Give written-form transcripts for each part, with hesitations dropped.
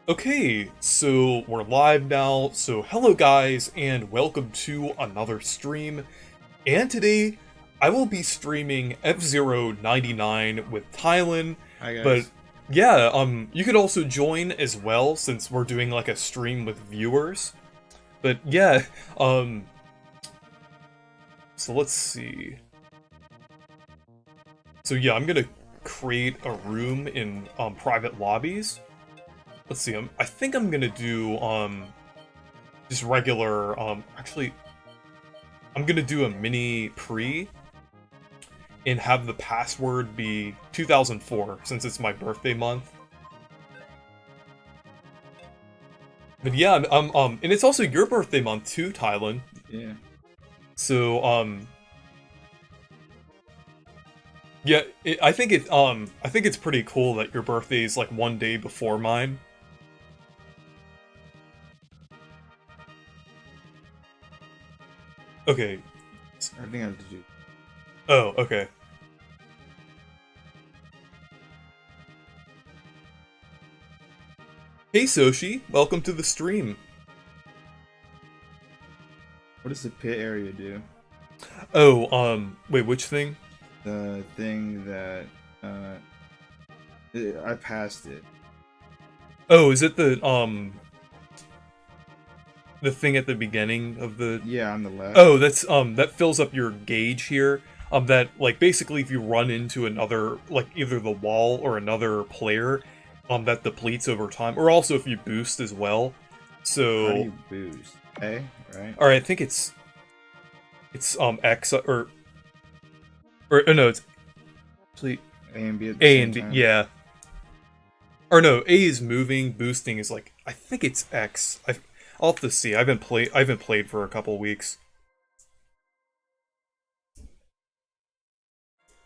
Okay, so we're live now. So hello guys and welcome to another stream. And today I will be streaming F-Zero 99 with Tylen. Hi But guys. yeah, you could also join as well since we're doing like a stream with viewers. But yeah, um so let's see. So yeah, I'm gonna create a room in private lobbies. Let's see, I think I'm gonna do just regular, actually, I'm gonna do a mini pre and have the password be 2004 since it's my birthday month. But yeah, and it's also your birthday month too, Tylen. Yeah. So, yeah, I think it's pretty cool that your birthday is like one day before mine. Okay. I think I have to do. Oh, okay. Hey Soshi, welcome to the stream. What does the pit area do? Oh, wait, which thing? The thing that I passed it. Oh, is it the thing at the beginning of the... Yeah, on the left. Oh, that's that fills up your gauge here. That like basically if you run into another, like either the wall or another player, that depletes over time, or also if you boost as well. How do So you boost? A, right? all right, I think it's X or no, it's actually A and B at the A same and B. time. Yeah, or no, A is moving, boosting is like, I think it's X. I'll have to see. I haven't played for a couple weeks.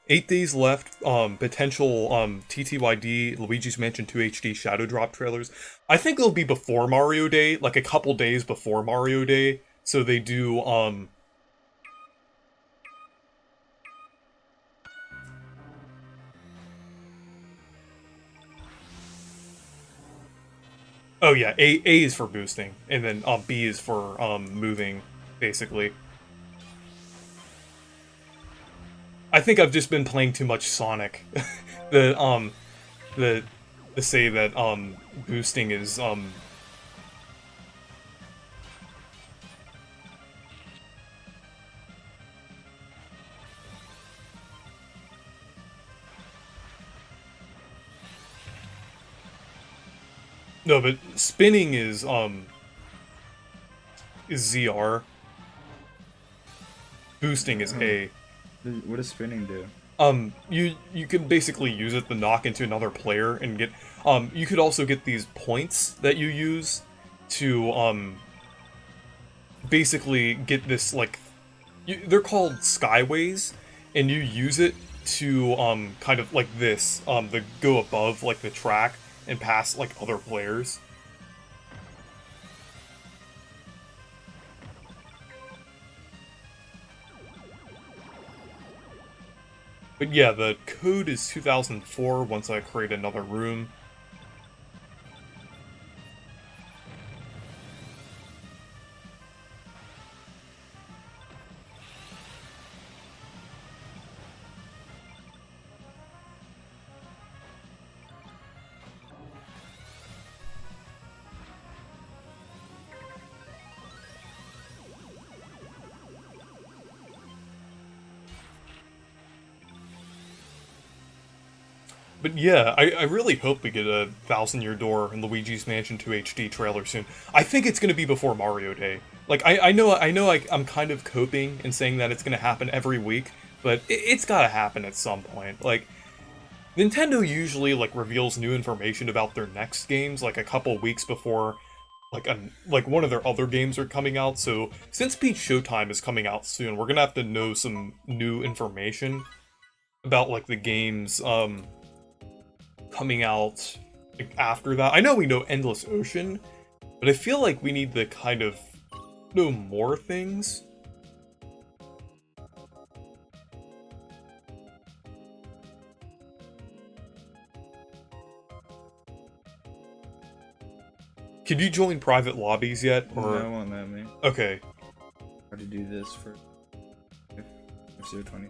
8 days left. Potential TTYD Luigi's Mansion 2 HD Shadow Drop trailers. I think it'll be before Mario Day, like a couple days before Mario Day. So they do oh yeah, A is for boosting, and then B is for moving, basically. I think I've just been playing too much Sonic. the the to say that boosting is no, but spinning is ZR. Boosting is A. What does spinning do? You can basically use it to knock into another player and get you could also get these points that you use to basically get this like they're called skyways, and you use it to kind of like this to go above like the track and past like other players. But yeah, the code is 2004 once I create another room. But yeah, I really hope we get a Thousand Year Door and Luigi's Mansion 2 HD trailer soon. I think it's going to be before Mario Day. Like, I'm kind of coping and saying that it's going to happen every week, but it's got to happen at some point. Like, Nintendo usually, like, reveals new information about their next games, like, a couple weeks before, like one of their other games are coming out, so since Peach Showtime is coming out soon, we're going to have to know some new information about, like, the games, coming out like, after that. I know we know Endless Ocean, but I feel like we need to kind of know more things. Can you join private lobbies yet? No, Or it won't let me. okay. How to do this for F020.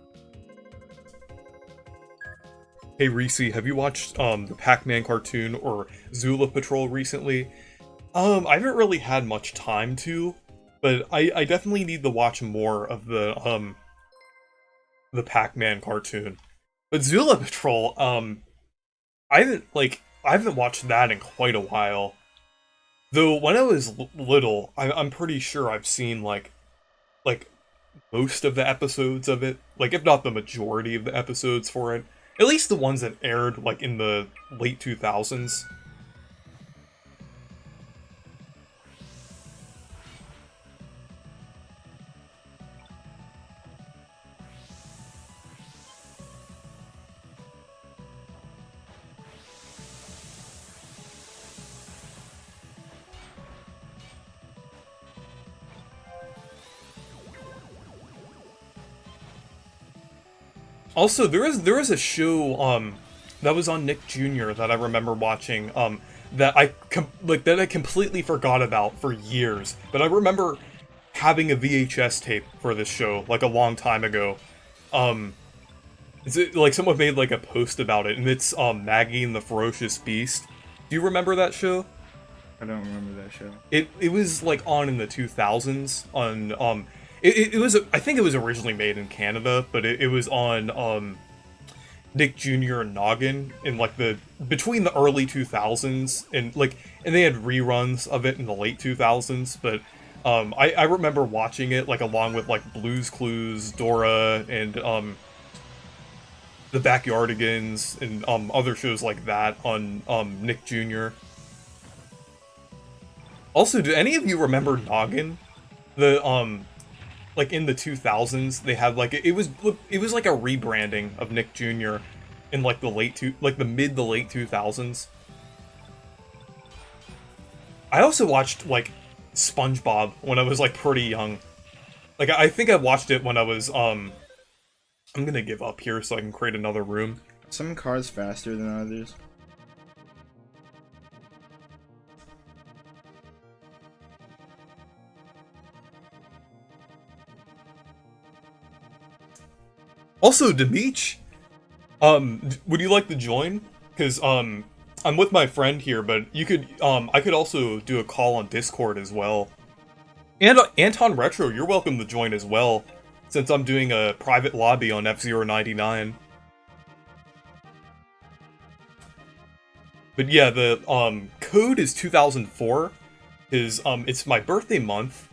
Hey Reese, have you watched the Pac-Man cartoon or Zula Patrol recently? I haven't really had much time to, but I definitely need to watch more of the Pac-Man cartoon. But Zula Patrol, I haven't watched that in quite a while. Though when I was little, I'm pretty sure I've seen like most of the episodes of it, like if not the majority of the episodes for it. At least the ones that aired like in the late 2000s. Also, there is a show that was on Nick Jr. that I remember watching that I completely forgot about for years. But I remember having a VHS tape for this show like a long time ago. Um like someone made like a post about it, and it's Maggie and the Ferocious Beast. Do you remember that show? I don't remember that show. It was like on in the 2000s on it was I think it was originally made in Canada, but it was on Nick Jr. and Noggin in like the between the early 2000s and they had reruns of it in the late 2000s, but I remember watching it like along with like Blue's Clues, Dora, and the Backyardigans and other shows like that on Nick Jr. Also, do any of you remember Noggin? The like in the 2000s, they had like it was like a rebranding of Nick Jr. in like the mid to late 2000s. I also watched like SpongeBob when I was like pretty young. Like I think I watched it when I was I'm gonna give up here so I can create another room. Some cars faster than others. Also, Demeech, would you like to join? Because I'm with my friend here, but you could I could also do a call on Discord as well. And Anton Retro, you're welcome to join as well, since I'm doing a private lobby on F099. But yeah, the code is 2004, because it's my birthday month,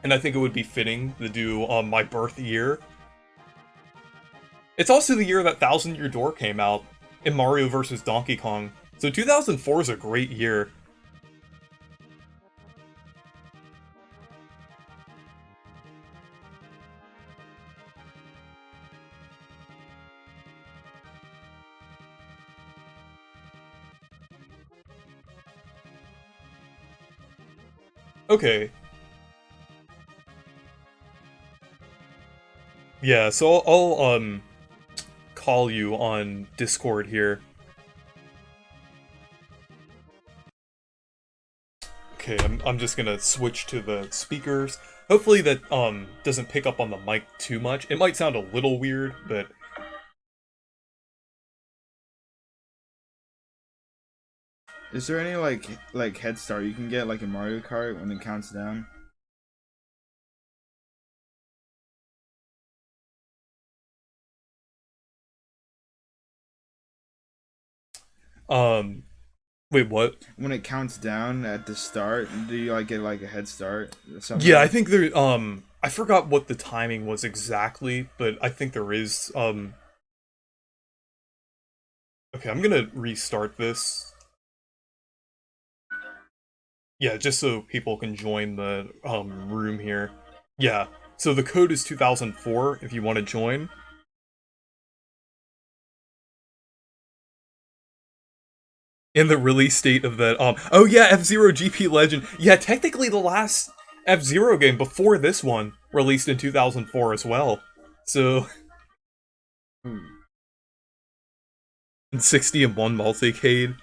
and I think it would be fitting to do my birth year. It's also the year that Thousand Year Door came out in Mario vs. Donkey Kong, so 2004 is a great year. Okay. Yeah, so I'll call you on Discord here. Okay, I'm just gonna switch to the speakers. Hopefully that doesn't pick up on the mic too much. It might sound a little weird, but Is there any like head start you can get like in Mario Kart when it counts down? um wait, what? When it counts down at the start, do you like get like a head start? Somehow? Yeah, I think there I forgot what the timing was exactly, but I think there is okay, I'm gonna restart this. Yeah, just so people can join the room here. Yeah, so the code is 2004 if you want to join. In the release date of that, oh yeah, F-Zero GP Legend. Yeah, technically the last F-Zero game before this one released in 2004 as well. So, Hmm. 60 and 1 multicade.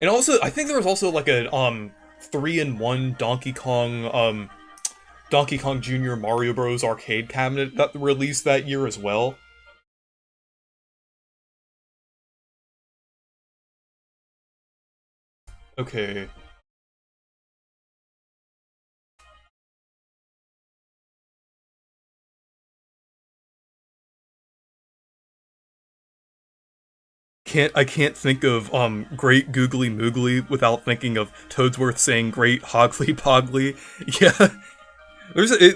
And also, I think there was also like a 3-in-1 Donkey Kong Jr. Mario Bros. Arcade cabinet that released that year as well. Okay. I can't think of Great Googly Moogly without thinking of Toadsworth saying Great Hoggly Poggly. Yeah.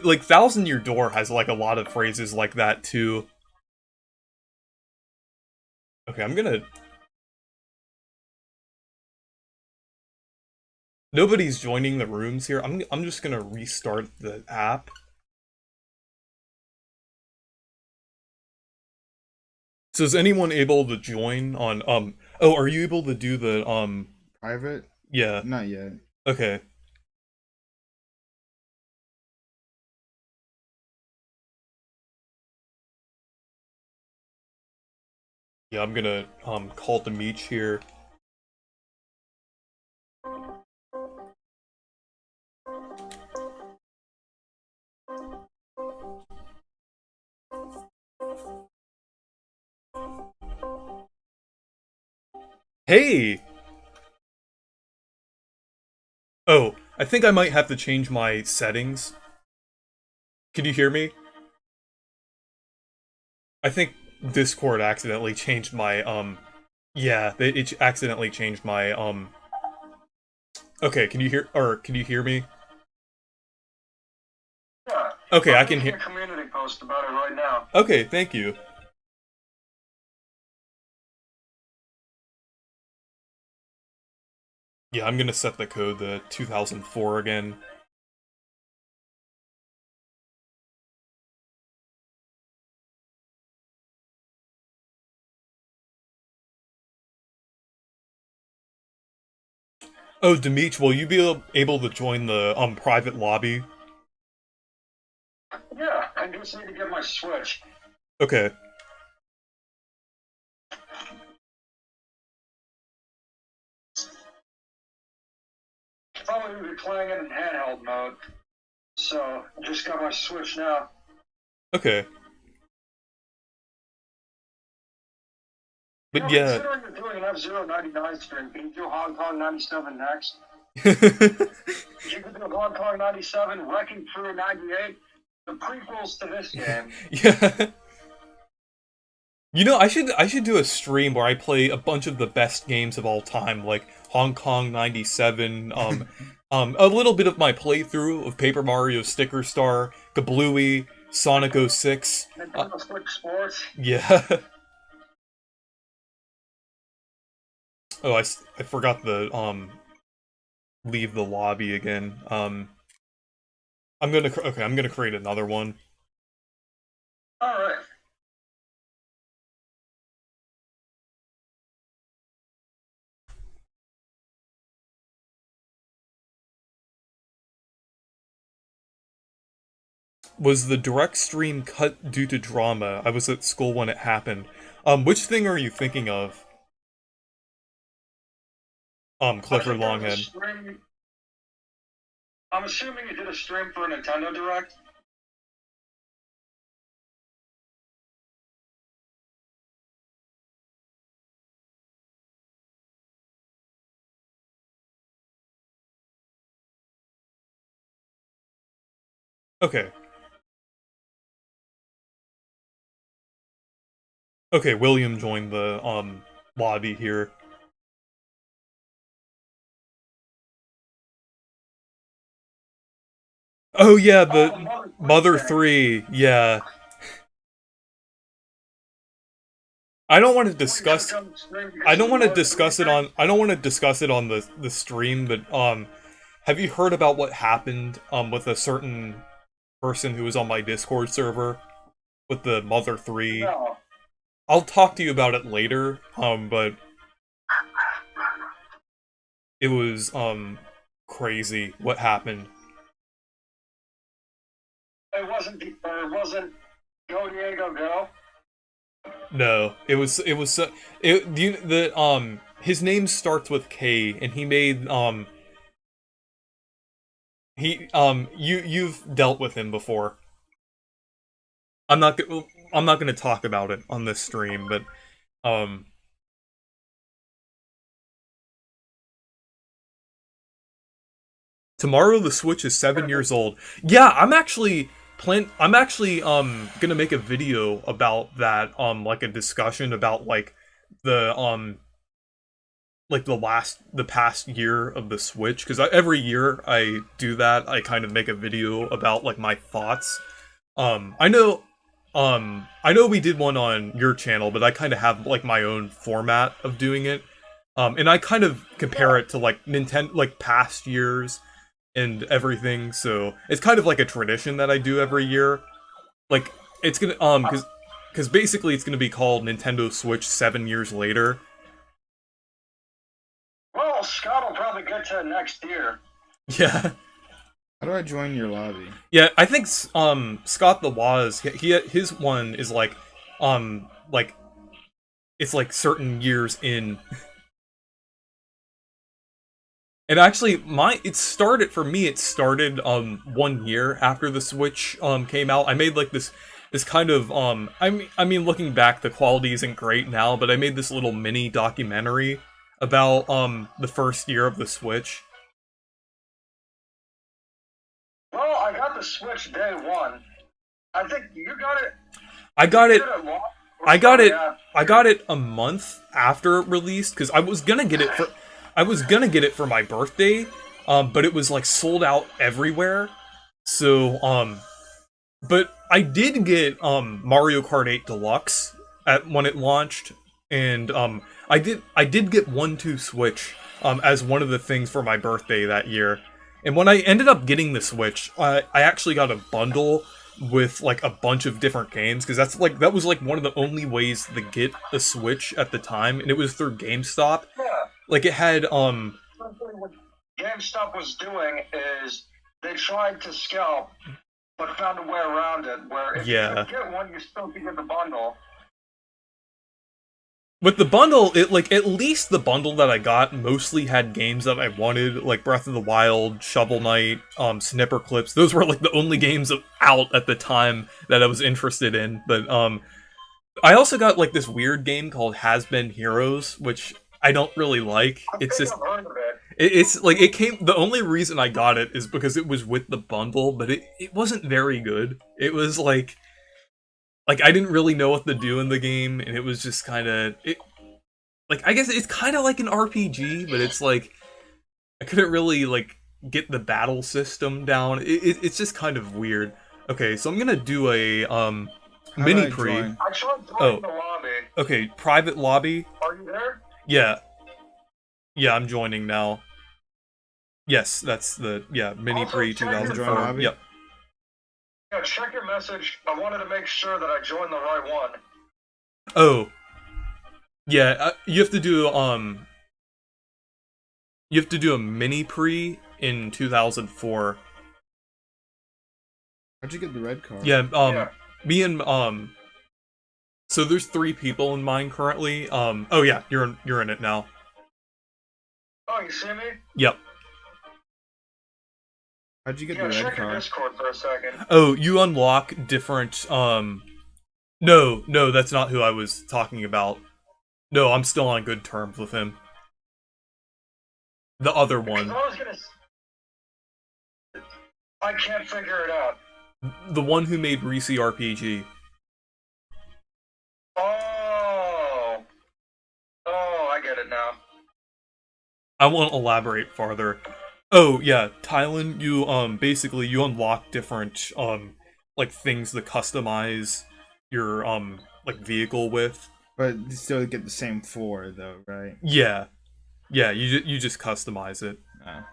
Like Thousand Year Door has like a lot of phrases like that too. Okay, I'm gonna. Nobody's joining the rooms here. I'm just gonna restart the app. So is anyone able to join on oh, are you able to do the Private? yeah. Not yet. Okay. Yeah, I'm gonna call the meet here. Hey! Oh, I think I might have to change my settings. Can you hear me? I think Discord accidentally changed my yeah, it accidentally changed my okay, can you hear me? Yeah. Okay, I I'm can making hear. a community post about it right now. Okay, thank you. Yeah, I'm gonna set the code to 2004 again. Oh, Demeech, will you be able to join the private lobby? Yeah, I just need to get my Switch. Okay. Probably be playing it in handheld mode. So, just got my Switch now. Okay. You But know, yeah. considering you're doing an F-Zero 99 stream, can you do Hong Kong 97 next? You could do Hong Kong 97, Wrecking Crew 98, the prequels to this game. Yeah. You know, I should do a stream where I play a bunch of the best games of all time, like Hong Kong 97, a little bit of my playthrough of Paper Mario Sticker Star, Kablooey, Sonic 06. Nintendo Switch Sports. Yeah. Oh, I forgot the leave the lobby again. I'm gonna create another one. Alright. Was the direct stream cut due to drama? I was at school when it happened. Which thing are you thinking of? Clifford Longhead. I'm assuming you did a stream for a Nintendo Direct? Okay. Okay, William joined the lobby here. Oh yeah, the Mother 3, yeah. I don't want to discuss I don't want to discuss it on the stream, but have you heard about what happened with a certain person who was on my Discord server with the Mother 3? No. I'll talk to you about it later, but it was crazy what happened. It wasn't Go Diego Go. No, it was his name starts with K, and he made you've dealt with him before. I'm not going to talk about it on this stream, but tomorrow the Switch is 7 years old. Yeah, I'm actually gonna make a video about that, like a discussion about like the the past year of the Switch, because every year I do that. I kind of make a video about like my thoughts. I know we did one on your channel, but I kind of have like my own format of doing it. And I kind of compare it to like Nintendo, like past years and everything. So it's kind of like a tradition that I do every year. Like it's gonna because basically it's gonna be called Nintendo Switch 7 years later. Well, Scott will probably get to it next year. Yeah. How do I join your lobby? Yeah, I think Scott the Waz, his one is like it's like certain years in. And actually, it started 1 year after the Switch came out. I made like this kind of I mean looking back, the quality isn't great now, but I made this little mini documentary about the first year of the Switch. Well, I got the Switch day one. I think you got it. I got it a month after it released, because I was gonna get it for my birthday, but it was like sold out everywhere. So but I did get Mario Kart 8 Deluxe when it launched, and I did get 1-2 Switch as one of the things for my birthday that year. And when I ended up getting the Switch, I actually got a bundle with like a bunch of different games, because that was like one of the only ways to get a Switch at the time, and it was through GameStop. Yeah. Like it had What GameStop was doing is they tried to scalp, but found a way around it. Where if you could get one, you still could get the bundle. With the bundle, it like at least the bundle that I got mostly had games that I wanted, like Breath of the Wild, Shovel Knight, Snipper Clips. Those were like the only games out at the time that I was interested in. But I also got like this weird game called Has Been Heroes, which I don't really like. It's just it's like the only reason I got it is because it was with the bundle, but it wasn't very good. It was like I didn't really know what to do in the game, and it was just kind of I guess it's kind of like an RPG, but it's like I couldn't really like get the battle system down. It's just kind of weird. Okay, so I'm gonna do a mini pre. I tried joining the lobby. Okay, private lobby. Are you there? Yeah, I'm joining now. Yes, that's the mini pre 2004. Yep. Yeah, check your message. I wanted to make sure that I joined the right one. Oh. Yeah, you have to do a mini pre in 2004. How'd you get the red card? Yeah, me and so there's 3 people in mine currently. Oh yeah, you're in it now. Oh, you see me? Yep. How'd you get the red check card? your Discord for a second. Oh, you unlock different No, that's not who I was talking about. No, I'm still on good terms with him. The other one. I can't figure it out. The one who made Reese RPG. Oh, I get it now. I won't elaborate farther. Oh yeah, Tylen, you basically you unlock different like things to customize your like vehicle with. But you still get the same 4 though, right? Yeah, you just customize it. Oh.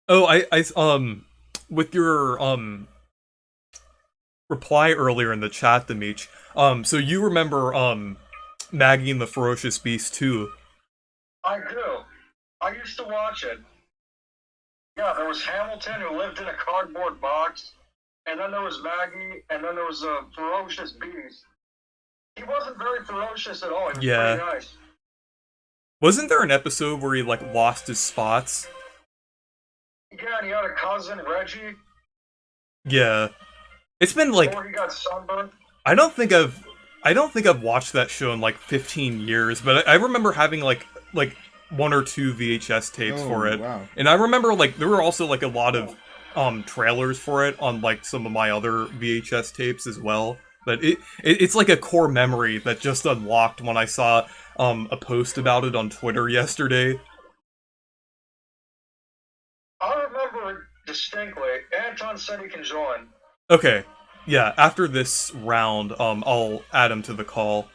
Oh, I with your reply earlier in the chat, Demeech. So you remember Maggie and the Ferocious Beast too? I do. I used to watch it. Yeah, there was Hamilton who lived in a cardboard box, and then there was Maggie, and then there was a ferocious beast. He wasn't very ferocious at all. He was Yeah. pretty nice. Wasn't there an episode where he like lost his spots? Yeah, and he had a cousin, Reggie, Yeah. It's been like before he got sunburned. I don't think I've watched that show in like 15 years, but I remember having like one or two VHS tapes for it. Wow. And I remember like there were also like a lot of trailers for it on like some of my other VHS tapes as well. But it's like a core memory that just unlocked when I saw a post about it on Twitter yesterday. I remember it distinctly. Anton said he can join. Okay. Yeah, after this round, I'll add him to the call.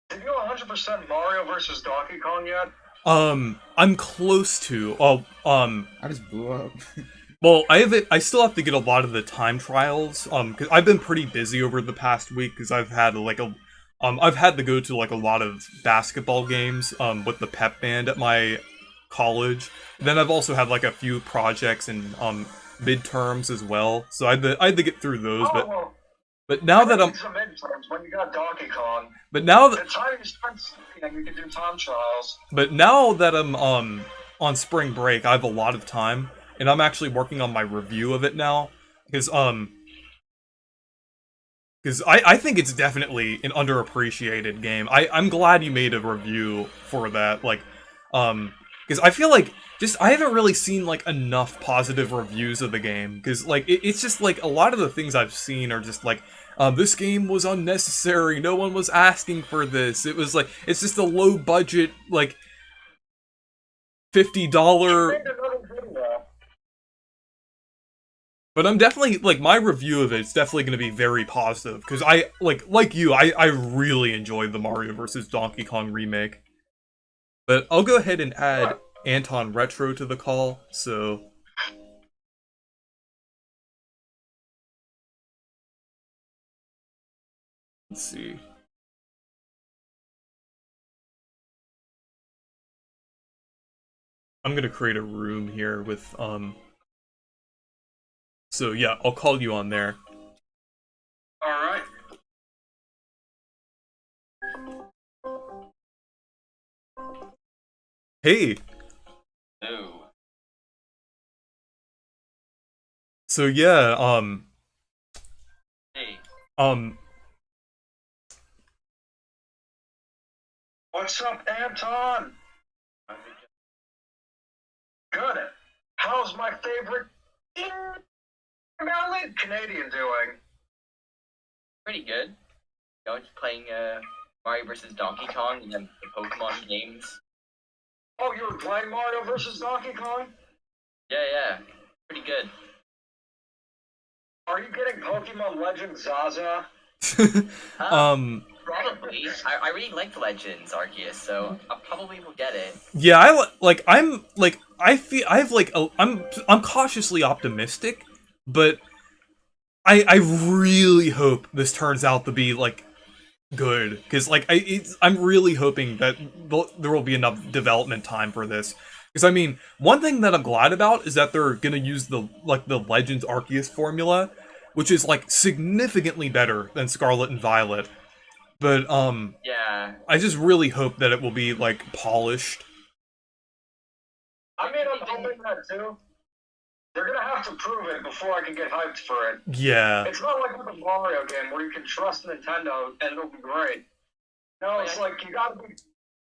Did you go 100% Mario versus Donkey Kong yet? I'm close to. Oh, I just blew up. well, I still have to get a lot of the time trials. Because I've been pretty busy over the past week because I've had I've had to go to like a lot of basketball games. With the pep band at my college. Then I've also had like a few projects and midterms as well. So I had to get through those. Well, But now that I'm some midterms when you got Donkey Kong. but now that The time you spent, you can do time trials. But now that I'm on spring break, I have a lot of time, and I'm actually working on my review of it now, because I think it's definitely an underappreciated game. I'm glad you made a review for that, like, because I feel like I haven't really seen like enough positive reviews of the game, because like it's just like a lot of the things I've seen are just like. This game was unnecessary. No one was asking for this. It was like it's just a low budget, like $50. But I'm definitely like my review of it's definitely going to be very positive because I like you. I really enjoyed the Mario vs. Donkey Kong remake. But I'll go ahead and add Anton Retro to the call. So. Let's see. I'm gonna create a room here with So yeah, I'll call you on there. Alright. Hey. No. So yeah, Hey. What's up, Anton? Good. How's my favorite Canadian doing? Pretty good. You know, just playing Mario vs. Donkey Kong and then the Pokemon games. Oh, you were playing Mario vs. Donkey Kong? Yeah. Pretty good. Are you getting Pokemon Legend Zaza? Probably. I really like the Legends, Arceus, so I probably will get it. Yeah, I'm cautiously optimistic, but I really hope this turns out to be like good because like I'm really hoping that there will be enough development time for this. Because I mean, one thing that I'm glad about is that they're gonna use the Legends Arceus formula, which is like significantly better than Scarlet and Violet. But yeah, I just really hope that it will be like polished. I mean, I'm hoping that too. They're gonna have to prove it before I can get hyped for it. Yeah. It's not like with a Mario game where you can trust Nintendo and it'll be great. No, it's like you gotta be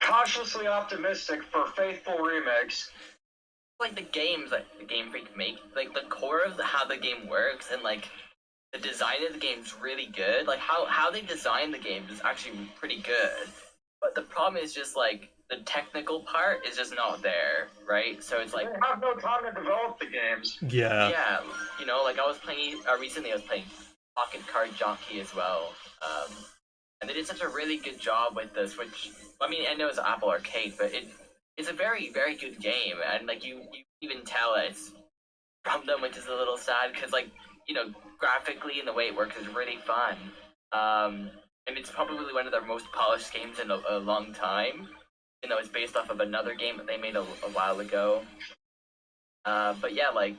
cautiously optimistic for faithful remakes. like the games that the Game Freak make, like the core of how the game works and like the design of the game's really good. Like how they design the game is actually pretty good. But the problem is just like the technical part is just not there, right? So it's like They have no time to develop the games. Yeah. yeah, you know, like I was playing recently. I was playing Pocket Card Jockey as well, and they did such a really good job with the Switch. I mean, I know it's Apple Arcade, but it's a very very good game, and like you even tell it's from them, which is a little sad because like you know graphically and the way it works is really fun. and it's probably one of their most polished games in a long time. You know, it's based off of another game that they made a while ago. But yeah, like,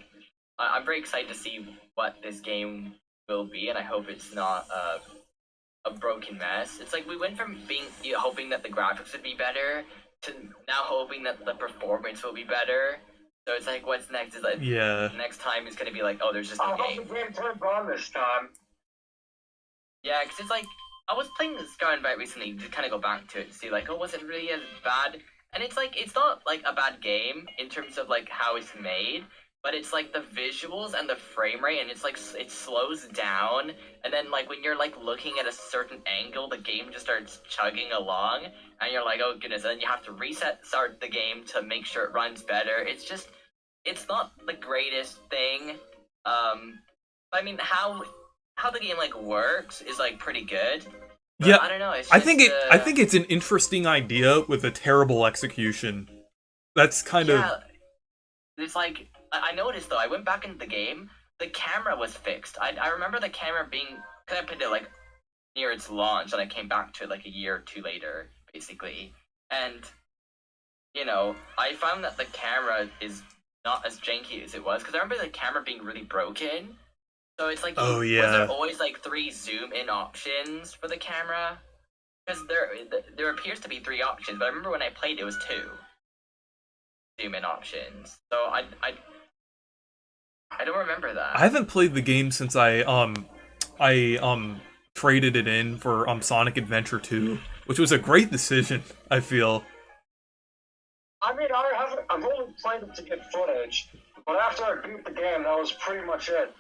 I'm very excited to see what this game will be, and I hope it's not a broken mess. It's like we went from hoping that the graphics would be better to now hoping that the performance will be better. So it's like, what's next? Is like, next time is gonna be like, oh, there's just a game. The game turns on this time. Yeah, because it's like, I was playing Scar and Bite recently to kind of go back to it to see like, oh, was it really as bad? And it's like, it's not like a bad game in terms of like how it's made, but it's like the visuals and the frame rate, and it's like it slows down, and then like when you're like looking at a certain angle, the game just starts chugging along, and you're like, oh goodness, and then you have to start the game to make sure it runs better. It's just, it's not the greatest thing. I mean, how the game like works is like pretty good. But yeah, I don't know. It's I just, think it's an interesting idea with a terrible execution. That's kind of. It's like, I noticed though, I went back into the game, the camera was fixed. I remember the camera being, because I put it like near its launch, and I came back to it like a year or two later, basically. And, you know, I found that the camera is not as janky as it was, because I remember the camera being really broken. So it's like, Oh, was yeah. there always like 3 zoom in options for the camera? Because there appears to be 3 options, but I remember when I played it was 2 zoom in options. So I don't remember that. I haven't played the game since I traded it in for Sonic Adventure 2, which was a great decision, I feel. I mean, I've only played it to get footage, but after I beat the game, that was pretty much it.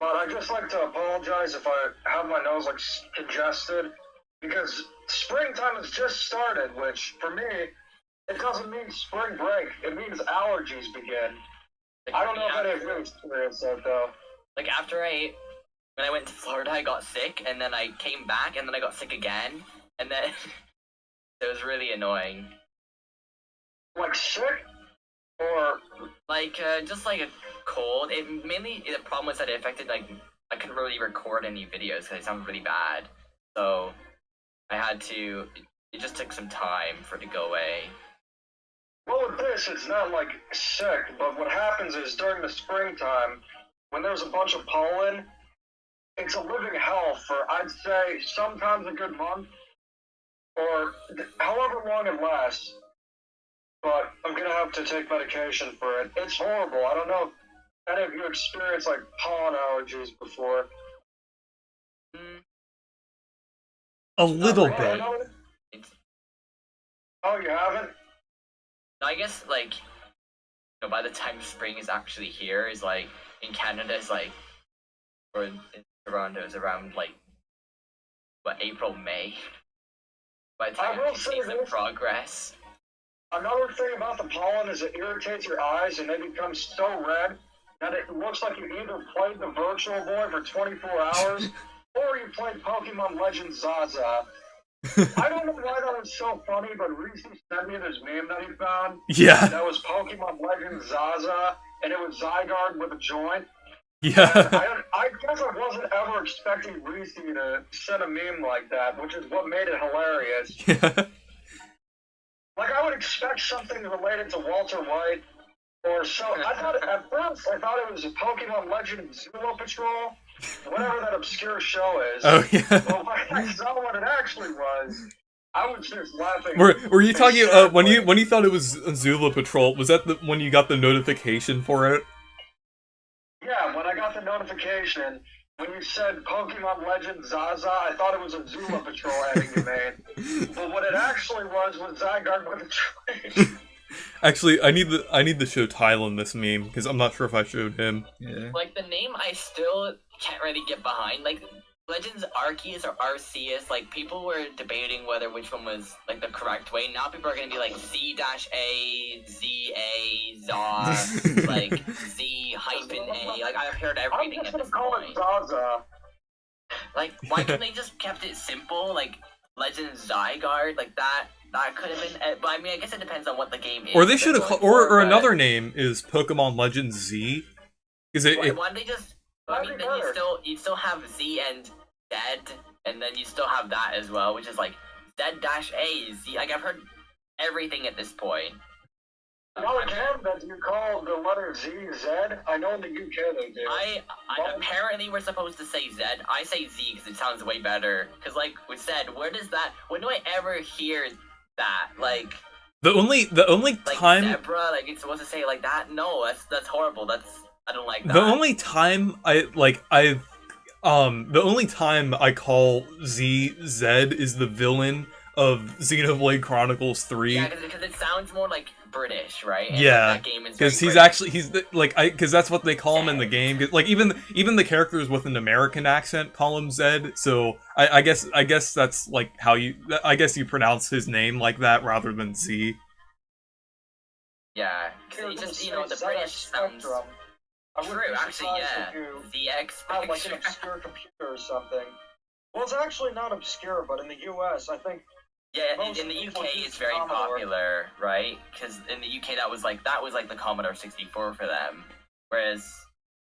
But I'd just like to apologize if I have my nose like congested, because springtime has just started, which for me, it doesn't mean spring break. It means allergies begin. Like, I don't know if any of you experienced that though. Like when I went to Florida, I got sick, and then I came back, and then I got sick again, and then it was really annoying. Like sick? Or Like, just like a cold. The problem was that it affected, like, I couldn't really record any videos because they sounded really bad. So, I had to, it just took some time for it to go away. well, with this, it's not like sick, but what happens is during the springtime, when there's a bunch of pollen, it's a living hell for, I'd say, sometimes a good month, or however long it lasts. But I'm gonna have to take medication for it. It's horrible. I don't know if any of you experienced like pollen allergies before. A little Not bit. really. Oh, you haven't? I guess, like, you know, by the time spring is actually here, is like, in Canada, it's like, or in Toronto, is around, like, what, April, May? By the time I will you say see some this. progress. Another thing about the pollen is it irritates your eyes and they become so red that it looks like you either played the Virtual Boy for 24 hours or you played Pokemon Legends Zaza. I don't know why that was so funny, but Reese sent me this meme that he found. Yeah. That was Pokemon Legends Zaza, and it was Zygarde with a joint. Yeah. I guess I wasn't ever expecting Reese to send a meme like that, which is what made it hilarious. Yeah. Like, I would expect something related to Walter White, or so. At first, I thought it was a Pokemon Legend Zulu Patrol, whatever that obscure show is. Oh, yeah. But when I saw what it actually was, I was just laughing. Were you talking, when you thought it was Zula Patrol, was that when you got the notification for it? Yeah, when I got the notification, when you said Pokemon Legend Zaza, I thought it was a Zula Patrol ending you made. But what it actually was Zygarde with a train. Actually, I need to show Tylen this meme, because I'm not sure if I showed him. Yeah. Like, the name I still can't really get behind. Like, Legends Arceus or Arceus, like, people were debating whether which one was, like, the correct way. Now people are gonna be like Z-A, Z-A, Zar, like, Z-A. Like, I've heard I'm everything just at gonna this call point. it Zaza. Like, why couldn't they just kept it simple? Like, Legends Zygarde, like, that could have been, but I mean, I guess it depends on what the game is. Or they should have, going or for, but- another name is Pokemon Legends Z. Because Why don't they just? I mean, then you still have Z and Dead and then you still have that as well, which is like Z-A, Z. Like I've heard everything at this point. Now again, that you call the letter Z Z. I know in the UK they do. I apparently we're supposed to say Z. I say Z because it sounds way better. Because like we said, where does that? When do I ever hear that? Like The only like time zebra, like it's supposed to say like that. No, that's horrible. I don't like that. the only time the only time I call Z is the villain of Xenoblade Chronicles 3. Yeah, because it sounds more like British, right? And Yeah, that game is because very he's British. actually because that's what they call him in the game. 'Cause, like even the characters with an American accent call him Zed. So I guess that's like how you pronounce his name like that rather than Z. Yeah, because it just the British sounds. True, actually, yeah. ZX Have like an Spectrum. obscure computer or something. Well, it's actually not obscure, but in the US, I think. Yeah, Most in the people UK use it's very Commodore. popular, right? Because in the UK that was like the Commodore 64 for them. Whereas,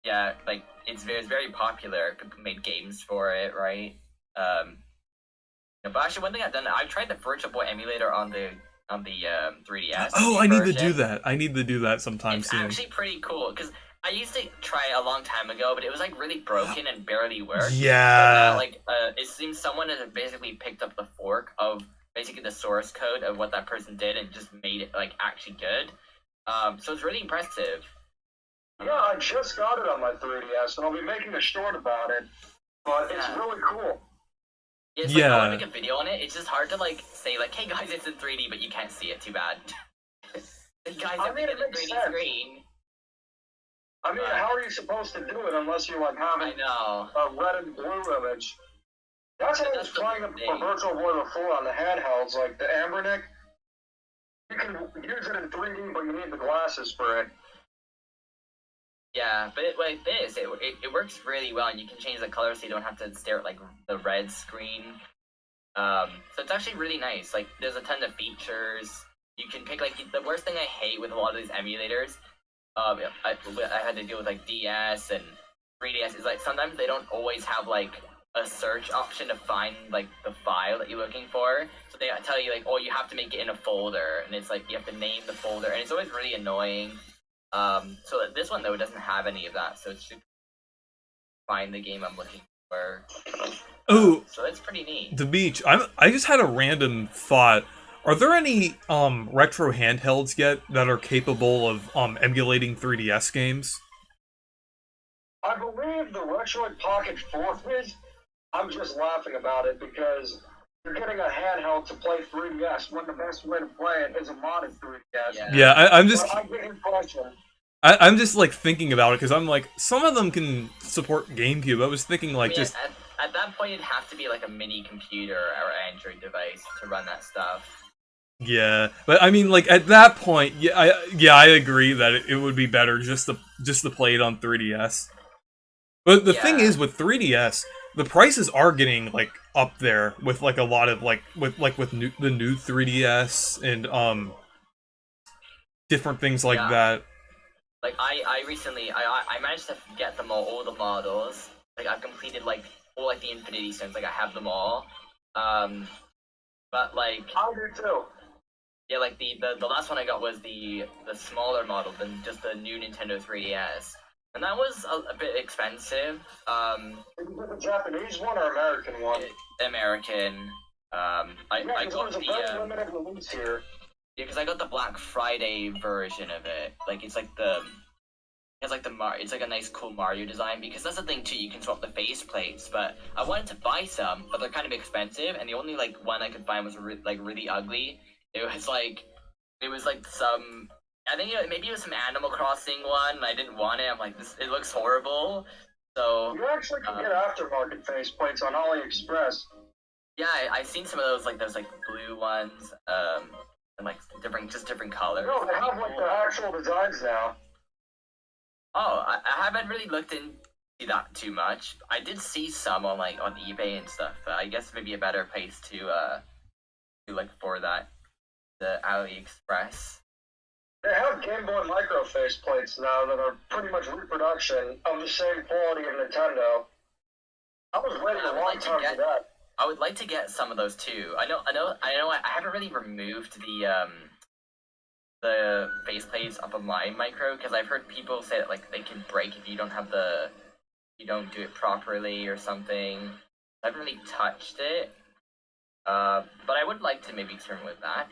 yeah, like it's very popular. People made games for it, right? But actually, one thing I've tried the Virtual Boy emulator on the 3DS. Oh, I need to version. do that. I need to do that sometime It's soon. actually pretty cool because I used to try it a long time ago, but it was like really broken and barely worked. But Yeah. now, like, it seems someone has basically picked up the fork of basically the source code of what that person did and just made it like actually good. So it's really impressive. Yeah, I just got it on my 3DS, and I'll be making a short about it. But it's Yeah. really cool. Yeah, it's like, I Yeah. want to make a video on it. It's just hard to like say like, hey guys, it's in 3D, but you can't see it. Too bad. Hey, guys, I I'm mean, making it a makes 3D sense. screen. I mean, how are you supposed to do it unless you like have I know. a red and blue image? That's what I was That's the trying thing. for Virtual Boy before on the handhelds, like the Ambernick. You can use it in 3D, but you need the glasses for it. Yeah, but like this, it works really well, and you can change the color so you don't have to stare at like the red screen. So it's actually really nice. Like, there's a ton of features. You can pick like the worst thing I hate with a lot of these emulators. I had to deal with like DS and 3DS is like sometimes they don't always have like a search option to find like the file that you're looking for. So they tell you like, oh, you have to make it in a folder, and it's like you have to name the folder, and it's always really annoying. So this one though doesn't have any of that, so it should find the game I'm looking for. Oh, So it's pretty neat. The Beach. I just had a random thought. Are there any retro handhelds yet that are capable of emulating 3DS games? I believe the Retroid Pocket 4 is. I'm just laughing about it because you're getting a handheld to play 3DS when the best way to play it is a modded 3DS. Yeah. Yeah, I'm just But I get your question. I'm just like thinking about it because I'm like some of them can support GameCube. I was thinking like I mean, just at that point it'd have to be like a mini computer or Android device to run that stuff. yeah, but I mean like at that point, I agree that it would be better just to play it on 3DS. But the thing Yeah. is with 3DS, the prices are getting like up there with like a lot of the new 3DS and different things like Yeah. that. Like I recently I managed to get them all the models. Like I've completed like all like the Infinity Stones. Like I have them all. But like I do too. yeah, like the last one I got was the smaller model than just the new Nintendo 3DS, and that was a bit expensive. Did you get the Japanese one or American one? American. I Yeah, because got there's a the very limited release here. yeah, because I got the Black Friday version of it. Like it's like it's like a nice cool Mario design, because that's the thing too, you can swap the face plates, but I wanted to buy some, but they're kind of expensive, and the only like one I could find was really ugly. It was like some, I think maybe it was some Animal Crossing one, and I didn't want it. I'm like, it looks horrible. So You actually can get aftermarket faceplates on AliExpress. yeah, I've seen some of those, like those like blue ones, and like different colors. No, they have like the actual designs now. Oh, I haven't really looked into that too much. I did see some on on eBay and stuff, but I guess maybe a better place to look for that, the AliExpress. They have Game Boy Micro faceplates now that are pretty much reproduction of the same quality of Nintendo. I was waiting I a would long like to time get- for that. I would like to get some of those too. I haven't really removed the faceplates up on my micro because I've heard people say that like they can break if you don't do it properly or something. I haven't really touched it, but I would like to maybe experiment with that.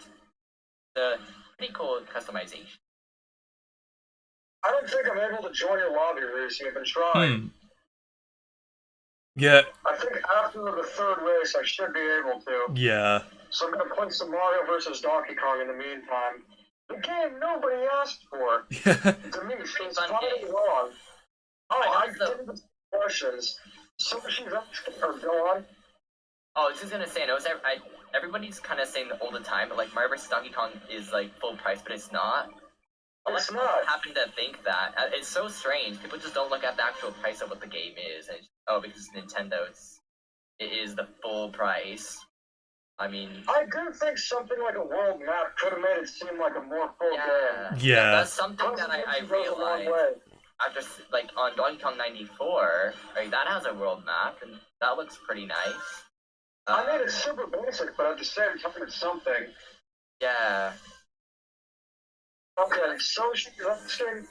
The pretty cool customization. I don't think I'm able to join your lobby, Reese. You've been trying. Yeah. I think after the third race, I should be able to. Yeah. So I'm gonna play some Mario vs. Donkey Kong in the meantime. The game nobody asked for. Yeah. To me, she's finally wrong. Oh, I didn't get questions. So she's asking her, go on. Oh, I was just gonna say, everybody's kind of saying all the time, but like Mario vs. Donkey Kong is like full price, but it's not. It's not. Happen to think that. It's so strange. People just don't look at the actual price of what the game is, and because it's Nintendo, it is the full price. I mean, I do think something like a world map could have made it seem like a more full game. Yeah. That's something that I realized after, like, on Donkey Kong 94, like, that has a world map, and that looks pretty nice. I mean, it's super basic, but at the same time, it's something. Yeah. Okay, so she's asking,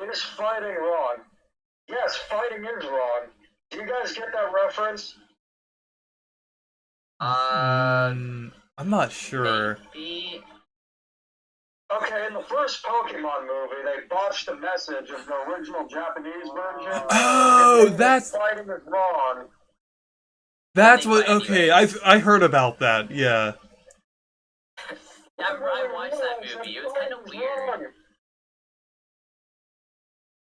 is fighting wrong? Yes, fighting is wrong. Do you guys get that reference? I'm not sure. Maybe. Okay, in the first Pokemon movie, they botched the message of the original Japanese version. Oh, that's fighting is wrong. That's what. Okay, I heard about that. Yeah. Yeah, I watched that movie. It was kind of weird.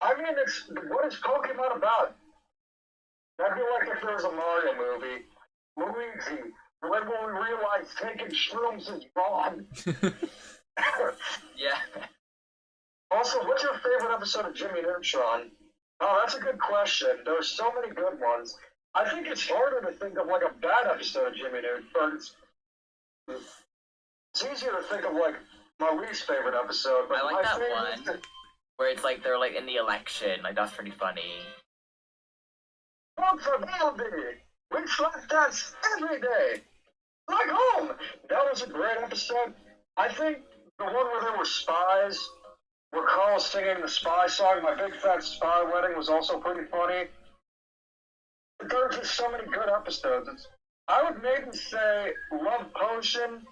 I mean, what is Pokemon about? That'd be like if there was a Mario movie. Luigi, when will we realize taking shrooms is wrong? Yeah. Also, what's your favorite episode of Jimmy Neutron? Oh, that's a good question. There's so many good ones. I think it's harder to think of like a bad episode of Jimmy Neutron. It's easier to think of like my least favorite episode. But I like my that favorite one where it's like they're like in the election. Like that's pretty funny. Vote for Baldy! We slash dance every day! Like home! That was a great episode. I think the one where there were spies, where Carl was singing the spy song, My Big Fat Spy Wedding, was also pretty funny. There are just so many good episodes. I would maybe say Love Potion.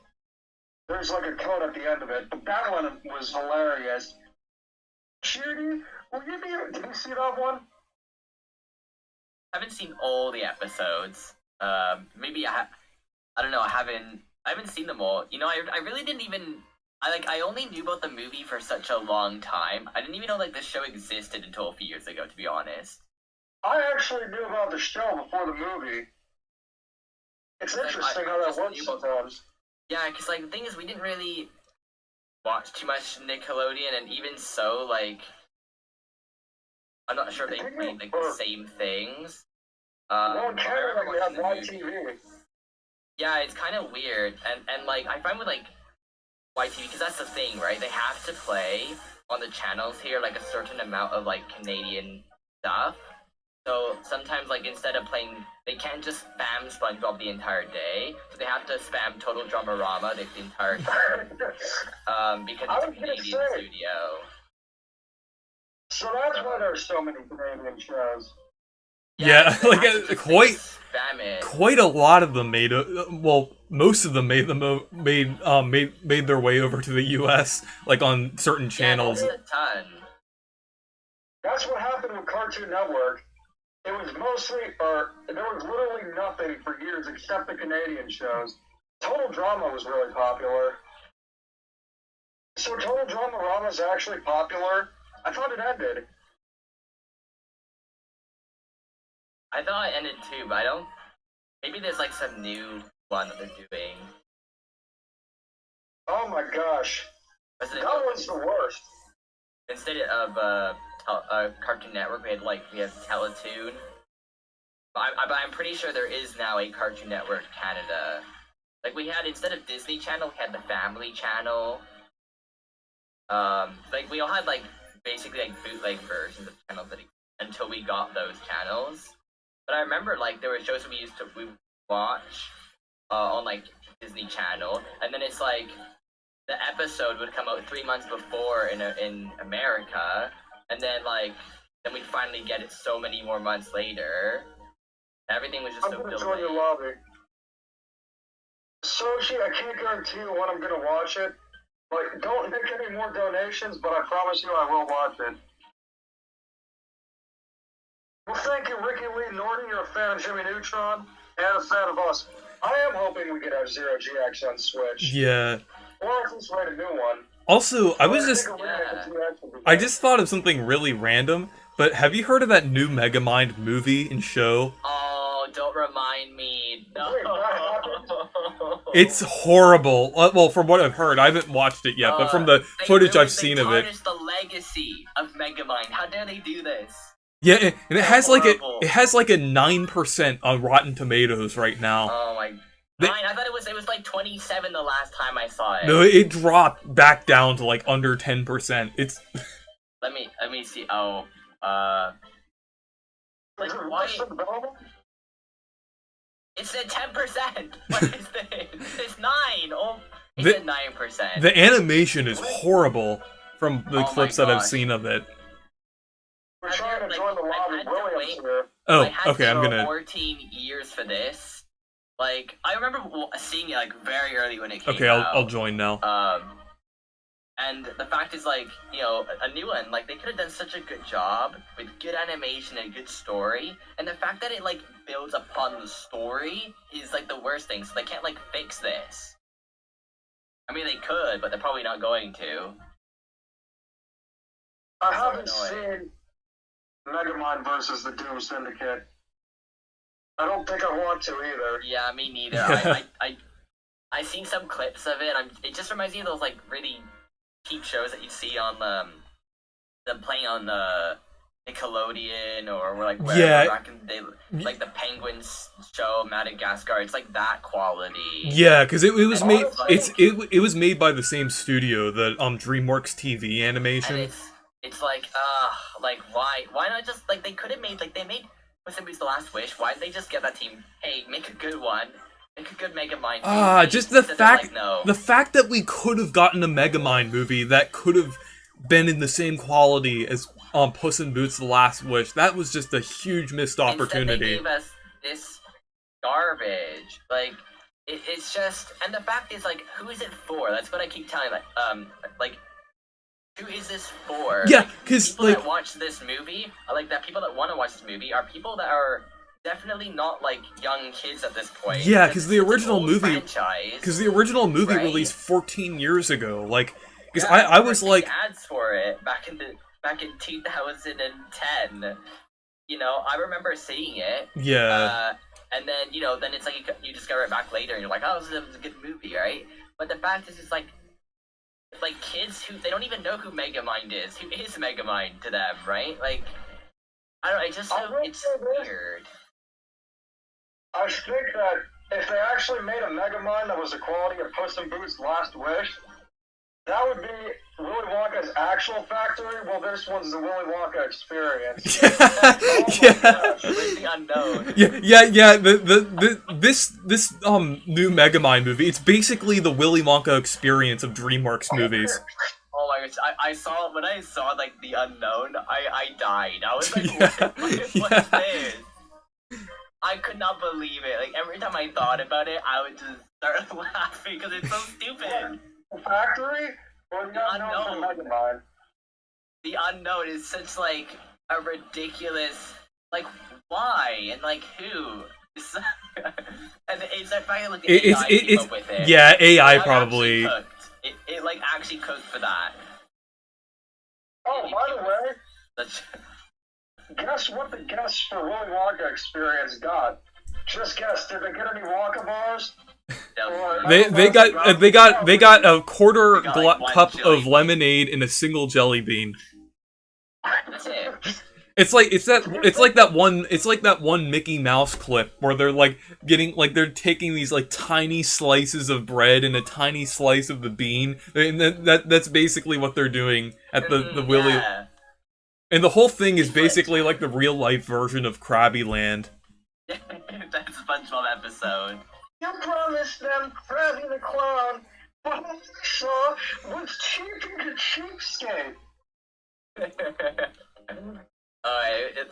There's like a code at the end of it, but that one was hilarious. Judy, did you see that one? I haven't seen all the episodes. Maybe I don't know. I haven't seen them all. You know, I really didn't even. I only knew about the movie for such a long time. I didn't even know like the show existed until a few years ago. To be honest. I actually knew about the show before the movie. It's interesting how that works sometimes. Yeah, because like the thing is, we didn't really watch too much Nickelodeon, and even so, like. I'm not sure if they played like the same things. No, Canada, we have YTV. Yeah, it's kind of weird, and like I find with like YTV, because that's the thing, right? They have to play on the channels here like a certain amount of like Canadian stuff. So sometimes like instead of playing, they can't just spam SpongeBob the entire day. So they have to spam Total Dramarama the entire time because it's a Canadian studio. So that's why there's so many Canadian shows. Yeah, like quite a lot of them made. Most of them made their way over to the U.S. like on certain channels. Yeah, that's a ton. That's what happened with Cartoon Network. It was mostly, there was literally nothing for years except the Canadian shows. Total Drama was really popular. So Total Dramarama is actually popular. I thought it ended. I thought it ended too, but I don't. Maybe there's like some new one that they're doing. Oh my gosh. That was the worst. Instead of Cartoon Network, we have Teletoon. But I'm pretty sure there is now a Cartoon Network Canada. Like we had, instead of Disney Channel, we had the Family Channel. Like we all had like basically like bootleg versions of channels until we got those channels. But I remember like there were shows we watch on like Disney Channel, and then it's like the episode would come out 3 months before in America, and then like then we'd finally get it so many more months later. Everything was just I'm so gonna join your delayed. lobby. Sochi, I can't guarantee you when I'm gonna watch it. Like, don't make any more donations, but I promise you I will watch it. Well, thank you, Ricky Lee Norton. You're a fan of Jimmy Neutron and a fan of us. I am hoping we get our Zero GX on Switch. Yeah. Or at least write a new one. Also, I was think just a remake of GX would be I good. just thought of something really random, but have you heard of that new Megamind movie and show? Oh, don't remind me. No. Wait, that It's horrible. Well, from what I've heard, I haven't watched it yet, but from the footage I've seen of it, tarnished the legacy of Megamind. How dare they do this? yeah, and it has like Horrible. a 9% on Rotten Tomatoes right now. Oh my. They- Fine, I thought it was like 27 the last time I saw it. No, it dropped back down to like under 10%. It's Let me see. Oh, like Is it why? still available? It's at 10%. What is this? It's 9. Oh, it's The- at 9%. the animation is horrible from the Oh my clips that I've gosh. seen of it. We're I trying to like- join the I lobby. had to Williams wait. here. Oh, I had okay, to I'm go gonna. 14 years for this. Like, I remember seeing it like very early when it came Okay, out. I'll join now. And the fact is, like, you know, a new one, like, they could have done such a good job with good animation and good story, and the fact that it, like, builds upon the story is, like, the worst thing, so they can't, like, fix this. I mean, they could, but they're probably not going to. I So haven't annoying. seen Megamind versus the Doom Syndicate. I don't think I want to either. Yeah, me neither. I seen some clips of it, and it just reminds me of those, like, really cheap shows that you see on, them playing on, Nickelodeon, or like wherever Yeah. back in the day, like the Penguins show, Madagascar. It's like that quality. Yeah, because it was made. Honestly- It was made by the same studio, the DreamWorks TV And animation. it's like why not just like they could have made like they made Puss in Boots: The Last Wish. Why did they just get that team? Hey, make a good one. Make a good Megamind. movie. Just the Instead of, fact like, no. the fact that we could have gotten a Megamind movie that could have been in the same quality as Puss in Boots: The Last Wish. That was just a huge missed Instead opportunity. they gave us this garbage. Like it's just, and the fact is, like, who is it for? That's what I keep telling. Like who is this for? Yeah, Like, 'cause, people like- that watch this movie, like that people that want to watch this movie, are people that are definitely not like young kids at this point. Yeah, because 'cause the it's an original old movie- franchise. Because the original movie Right. released 14 years ago. Like, because Yeah, I was there like, were ads for it back in 2010. You know, I remember seeing it. yeah, And then, you know, then it's like you discover it back later and you're like, oh, this is a good movie, right? But the fact is, it's like kids who, they don't even know who Megamind is. Who is Megamind to them, right? Like, I don't know, it's weird. I think that if they actually made a Megamind that was the quality of Puss in Boots' Last Wish, that would be Willy Wonka's actual factory. Well, this one's the Willy Wonka experience. Oh my yeah. gosh. It's the unknown. Yeah. This new Megamind movie. It's basically the Willy Wonka experience of DreamWorks movies. Oh my gosh, I saw, when I saw, like, the unknown, I died. I was like, Yeah, what's yeah. this? I could not believe it. Like, every time I thought about it, I would just start laughing because it's so stupid. The factory or the unknown from Megamind? The unknown is such, like, a ridiculous, like, why and like who? And it's the fact that, like, the AI came up with it. Yeah, AI That probably. actually cooked. It like actually cooked for that. Oh, by the way, Such- guess what the guests for Willy Wonka experience got? Just guess. Did they get any Wonka bars? They got a quarter They got, like, one cup jelly of lemonade and a single jelly bean. That's it. It's like that one Mickey Mouse clip where they're like they're taking these like tiny slices of bread and a tiny slice of the bean, and that's basically what they're doing at the Willy. Yeah. And the whole thing is It's like- basically like the real life version of Krabby Land. That's a SpongeBob episode. You promised them Krabby the Clown, but what I saw was Cheapy the Cheapskate.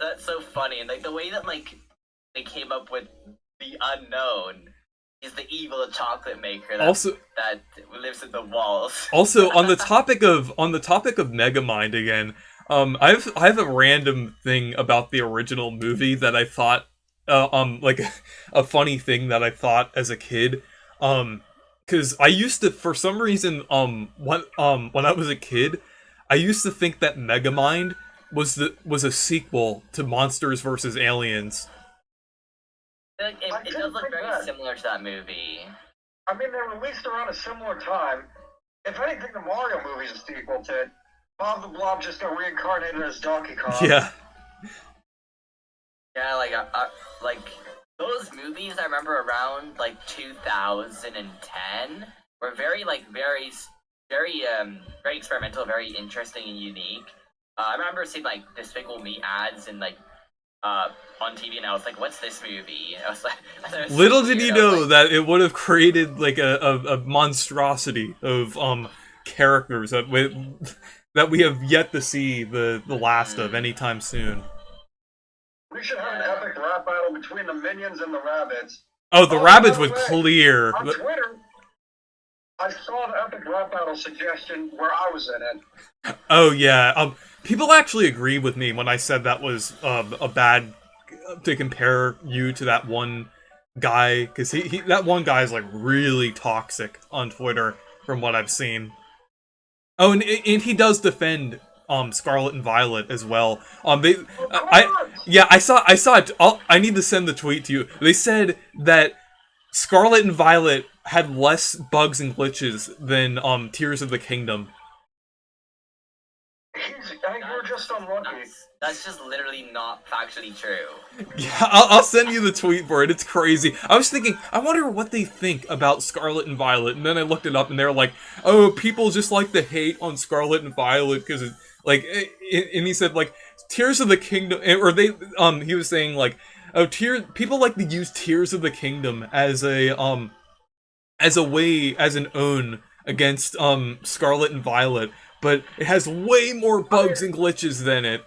That's so funny, and like the way that like they came up with the unknown is the evil chocolate maker that lives in the walls. Also, on the topic of Megamind again, I have a random thing about the original movie that I thought, like a funny thing that I thought as a kid, because I used to, for some reason, when I was a kid, I used to think that Megamind was a sequel to Monsters vs. Aliens. It does look very similar to that movie. I mean, they released around a similar time. If anything, the Mario movie's a sequel to it. Bob the Blob just got reincarnated as Donkey Kong. Yeah. Yeah, like those movies I remember around like 2010 were very experimental, very interesting and unique. I remember seeing like Despicable Me ads and like on TV, and I was like, "What's this movie?" I was like, little did you know that it would have created like a monstrosity of characters that we have yet to see the last of anytime soon. We should have an epic rap battle between the Minions and the Rabbits. Oh, the Rabbits was clear. On Twitter, I saw the epic rap battle suggestion where I was in it. Oh yeah, people actually agreed with me when I said that was a bad to compare you to that one guy, because that one guy is like really toxic on Twitter from what I've seen. Oh, and he does defend Scarlet and Violet as well. I saw it. I need to send the tweet to you. They said that Scarlet and Violet had less bugs and glitches than Tears of the Kingdom. You're just unlucky. That's just literally not factually true. Yeah, I'll send you the tweet for it. It's crazy. I was thinking, I wonder what they think about Scarlet and Violet, and then I looked it up, and they're like, "Oh, people just like to hate on Scarlet and Violet because it's like," and he said like, "Tears of the Kingdom," or they he was saying like, "Oh, people like to use Tears of the Kingdom as an own against Scarlet and Violet, but it has way more bugs and glitches than it."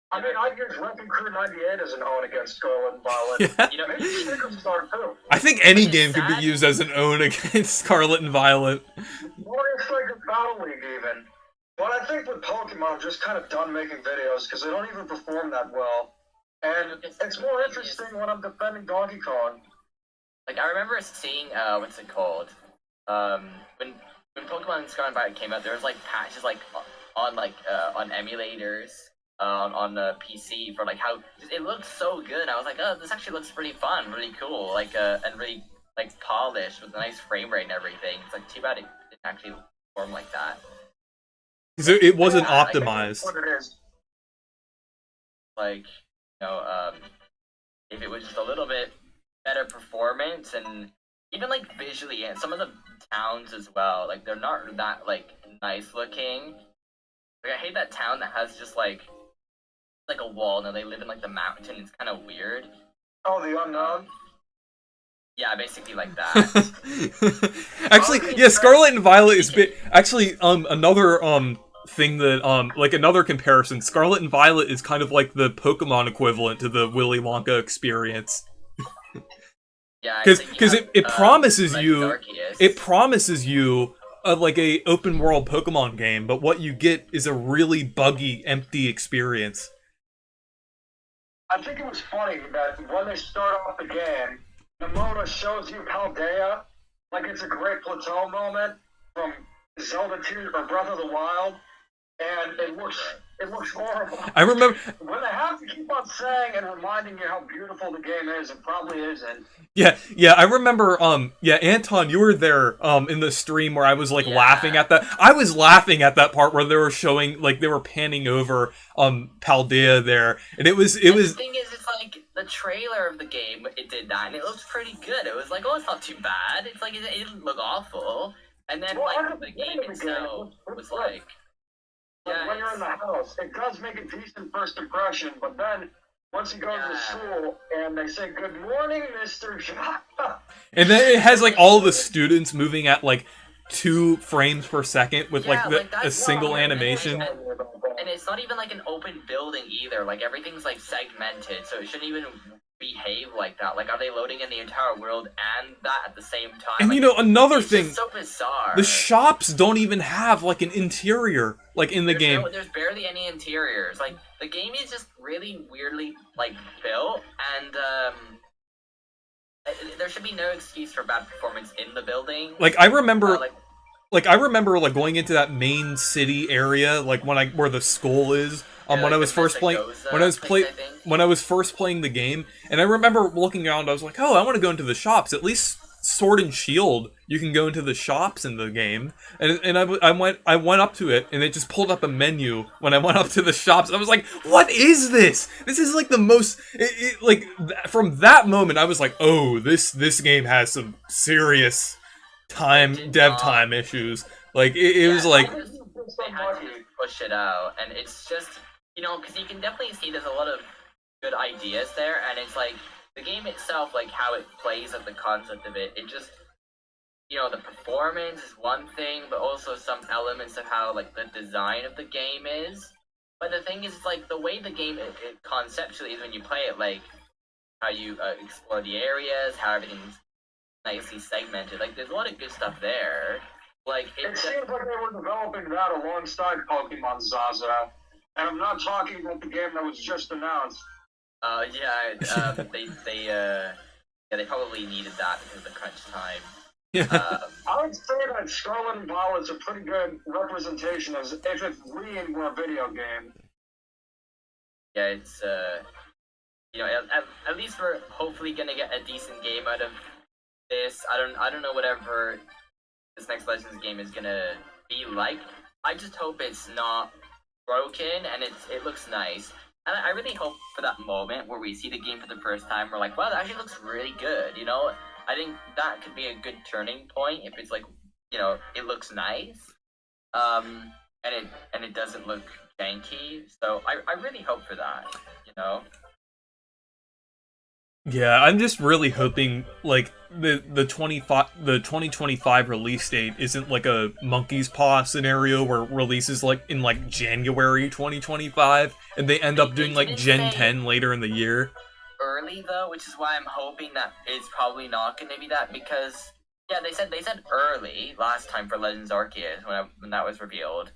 I mean, I'd use Wrecking Crew 98 as an own against Scarlet and Violet. Yeah. You know, Maybe Snickers Star too. I think any game could be used as an own against Scarlet and Violet. Or it's like a Battle League even. But I think with Pokemon, I'm just kind of done making videos because they don't even perform that well. And it's more interesting when I'm defending Donkey Kong. Like, I remember seeing, what's it called? When Pokemon Scarlet and Violet came out, there was, like, patches, like, on emulators, on the PC for, like, how it looked so good. I was like, oh, this actually looks pretty fun, really cool, like, and really, like, polished with a nice frame rate and everything. It's, like, too bad it didn't actually perform like that. So it wasn't optimized. What it is. Like, you know, if it was just a little bit better performance, and even like visually, and some of the towns as well, like they're not that like nice looking. Like I hate that town that has just like a wall. Now they live in like the mountain. It's kind of weird. Oh, the Unknown? Yeah, basically like that. Actually, yeah, Scarlet and Violet is actually another thing that like another comparison. Scarlet and Violet is kind of like the Pokemon equivalent to the Willy Wonka experience. Yeah, because it promises like you Arceus. Like a open world Pokemon game, but what you get is a really buggy, empty experience. I think it was funny that when they start off the game, Nomota shows you Paldea like it's a great plateau moment from Zelda 2 or Breath of the Wild, and it looks horrible. I remember when they have to keep on saying and reminding you how beautiful the game is, it probably isn't. Yeah, I remember, Anton, you were there, in the stream where I was, like, laughing at that. I was laughing at that part where they were showing, like, they were panning over, Paldea there, and it was... The thing is, it's like, the trailer of the game, it did that, and it looked pretty good. It was like, oh, it's not too bad. It's like, it didn't look awful. And then, the game itself was like... When you're in the house, it does make a decent first impression, but then once you go to the school and they say, "Good morning, Mr. Jaffa," And then it has like all the students moving at like 2 frames per second with Yeah, like a that's single weird. animation. And it's not even like an open building either. Like everything's like segmented, so it shouldn't even behave like that. Like, are they loading in the entire world and that at the same time? And like, you know, another it's thing, just so bizarre. the shops don't even have like an interior like in the game. There's barely any interiors. Like the game is just really weirdly like built, and there should be no excuse for bad performance in the building. Like I remember like going into that main city area, like where the skull is. When I was first playing the game, and I remember looking around, I was like, oh, I want to go into the shops. At least Sword and Shield, you can go into the shops in the game. And I went up to it, and it just pulled up a menu when I went up to the shops. I was like, what is this? This is like the most from that moment, I was like, oh, this game has some serious dev time issues. Like it was like they had to push it out, and it's just, you know, because you can definitely see there's a lot of good ideas there, and it's like the game itself, like how it plays at the concept of it, it just, you know, the performance is one thing, but also some elements of how like the design of the game is. But the thing is, it's like the way the game it conceptually is when you play it, like how you explore the areas, how everything's nicely segmented. Like there's a lot of good stuff there. Like it seems like they were developing that alongside Pokemon Zaza, and I'm not talking about the game that was just announced. They probably needed that because of the crunch time. yeah. I would say that Scarlet and Violet's a pretty good representation as if Wii were a video game. Yeah, it's you know, at least we're hopefully gonna get a decent game out of this. I don't know whatever this next Legends game is gonna be like. I just hope it's not broken and it looks nice. And I really hope for that moment where we see the game for the first time, we're like, wow, that actually looks really good, you know? I think that could be a good turning point if it's like, you know, it looks nice, and it doesn't look janky. So I really hope for that, you know? Yeah, I'm just really hoping like the 2025 release date isn't like a monkey's paw scenario where it releases like in like January 2025 and they end up doing like Gen 10 later in the year. Early though, which is why I'm hoping that it's probably not going to be that, because yeah, they said early last time for Legends Arceus when that was revealed.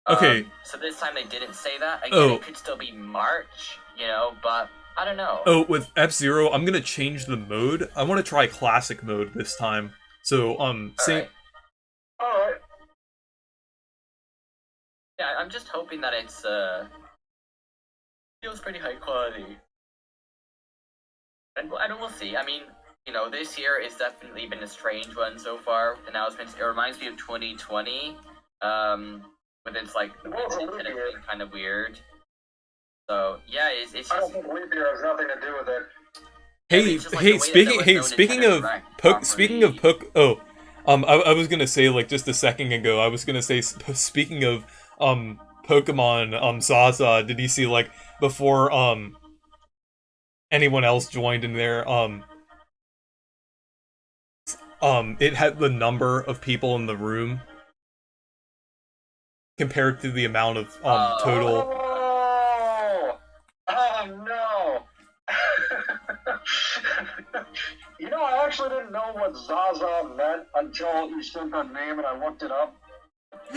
Okay. So this time they didn't say that. Again, it could still be March, you know, but I don't know. Oh, with F-Zero, I'm gonna change the mode. I want to try classic mode this time. So, Alright. Yeah, I'm just hoping that it's feels pretty high quality. And we'll see. I mean, you know, this year has definitely been a strange one so far. Announcements. It reminds me of 2020. With its like kind of weird. So yeah, it's just. I don't think leap year has nothing to do with it. Speaking of I was gonna say like just a second ago. I was gonna say speaking of Pokemon Zaza. Did you see like before anyone else joined in there it had the number of people in the room compared to the amount of total. Oh no! You know, I actually didn't know what Zaza meant until you sent that name and I looked it up.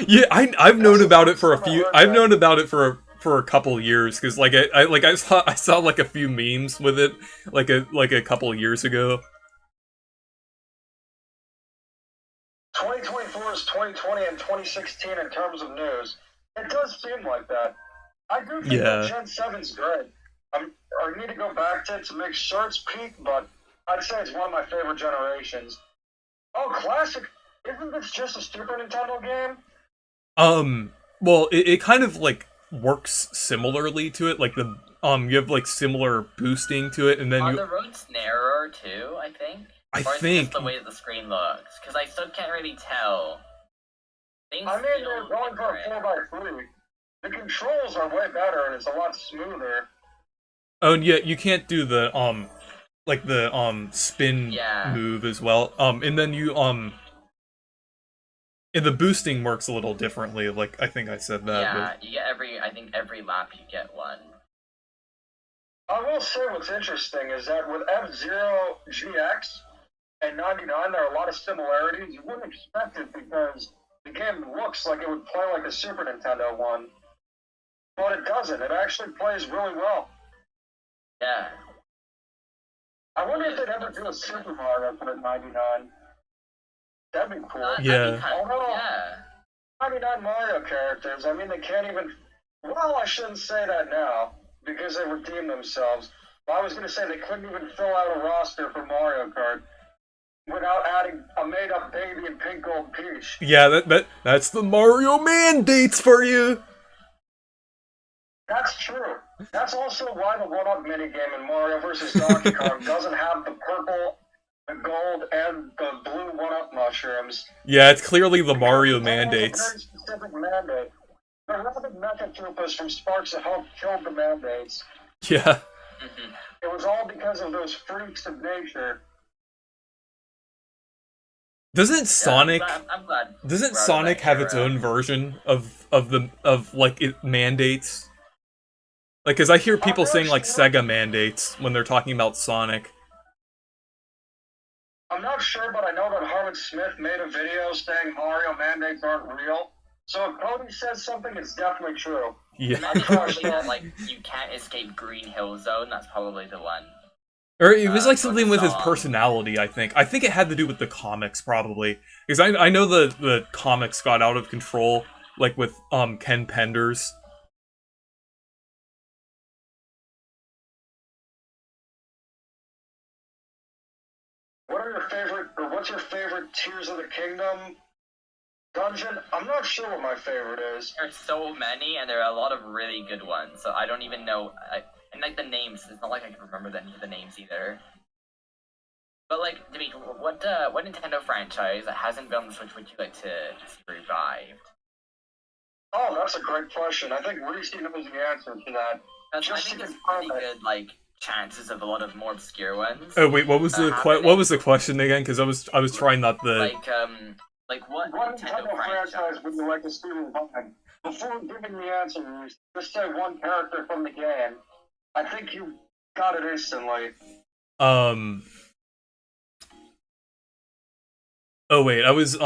Yeah, I've known about it for a few. I've known about it for a couple years because like I saw like a few memes with it like a couple years ago. 2024 is 2020 and 2016 in terms of news. It does seem like that. I do think that Gen 7's great. I need to go back to it to make sure it's peak, but I'd say it's one of my favorite generations. Oh, classic! Isn't this just a Super Nintendo game? Well, it kind of like works similarly to it. Like the you have like similar boosting to it, and then the roads narrower too? I think. Or is it just the way that the screen looks? Because I still can't really tell. They're going for a 4x3. The controls are way better, and it's a lot smoother. Oh, and yeah, you can't do the spin Yeah. move as well. And then you and the boosting works a little differently. Like I think I said that. Yeah, you get I think every lap you get one. I will say what's interesting is that with F-Zero GX and 99, there are a lot of similarities. You wouldn't expect it because the game looks like it would play like a Super Nintendo one, but it doesn't. It actually plays really well. Yeah. I wonder if they'd ever do a Super Mario for the 99. That'd be cool. That'd Yeah. be kind of, Although- yeah. 99 Mario characters, I mean, they can't even... Well, I shouldn't say that now, because they redeemed themselves. But I was going to say they couldn't even fill out a roster for Mario Kart without adding a made-up baby in Pink Gold Peach. Yeah, that's the Mario mandates for you. That's true. That's also why the 1-Up minigame in Mario vs. Donkey Kong doesn't have the purple, the gold, and the blue 1-Up mushrooms. Yeah, it's clearly the Mario That was a mandates. very specific mandate. The Rabbit Mecha Koopas from Sparks of Hope killed the mandates. Yeah. Mhm. It was all because of those freaks of nature. Doesn't Sonic I'm glad. doesn't we're out of Sonic that have its era. own version of like it mandates? Like, cause I hear people I'm saying not like sure. Sega mandates when they're talking about Sonic. I'm not sure, but I know that Harlan Smith made a video saying Mario mandates aren't real. So if Cody says something, it's definitely true. Yeah. I think probably that, like, you can't escape Green Hill Zone, that's probably the one. Or it was like for something the with his song. personality, I think. I think it had to do with the comics, probably. Because I know the comics got out of control, like with Ken Penders. What's your favorite Tears of the Kingdom dungeon? I'm not sure what my favorite is. There's so many, and there are a lot of really good ones, so I don't even know. And like the names, it's not like I can remember any of the names either. But like, Dimitri, what Nintendo franchise that hasn't been on the Switch would you like to see revived? Oh, that's a great question. I think Reese knows the answer to that. I Just think to it's confirm pretty it. good, like, chances of a lot of more obscure ones. Oh wait, what was the happening. what was the question again? Because I was trying not the. Like what What Nintendo Nintendo franchise franchise? would you like to see revived? Before giving the answer, Reese, just say one character from the game. I think you got it instantly. Oh wait, I was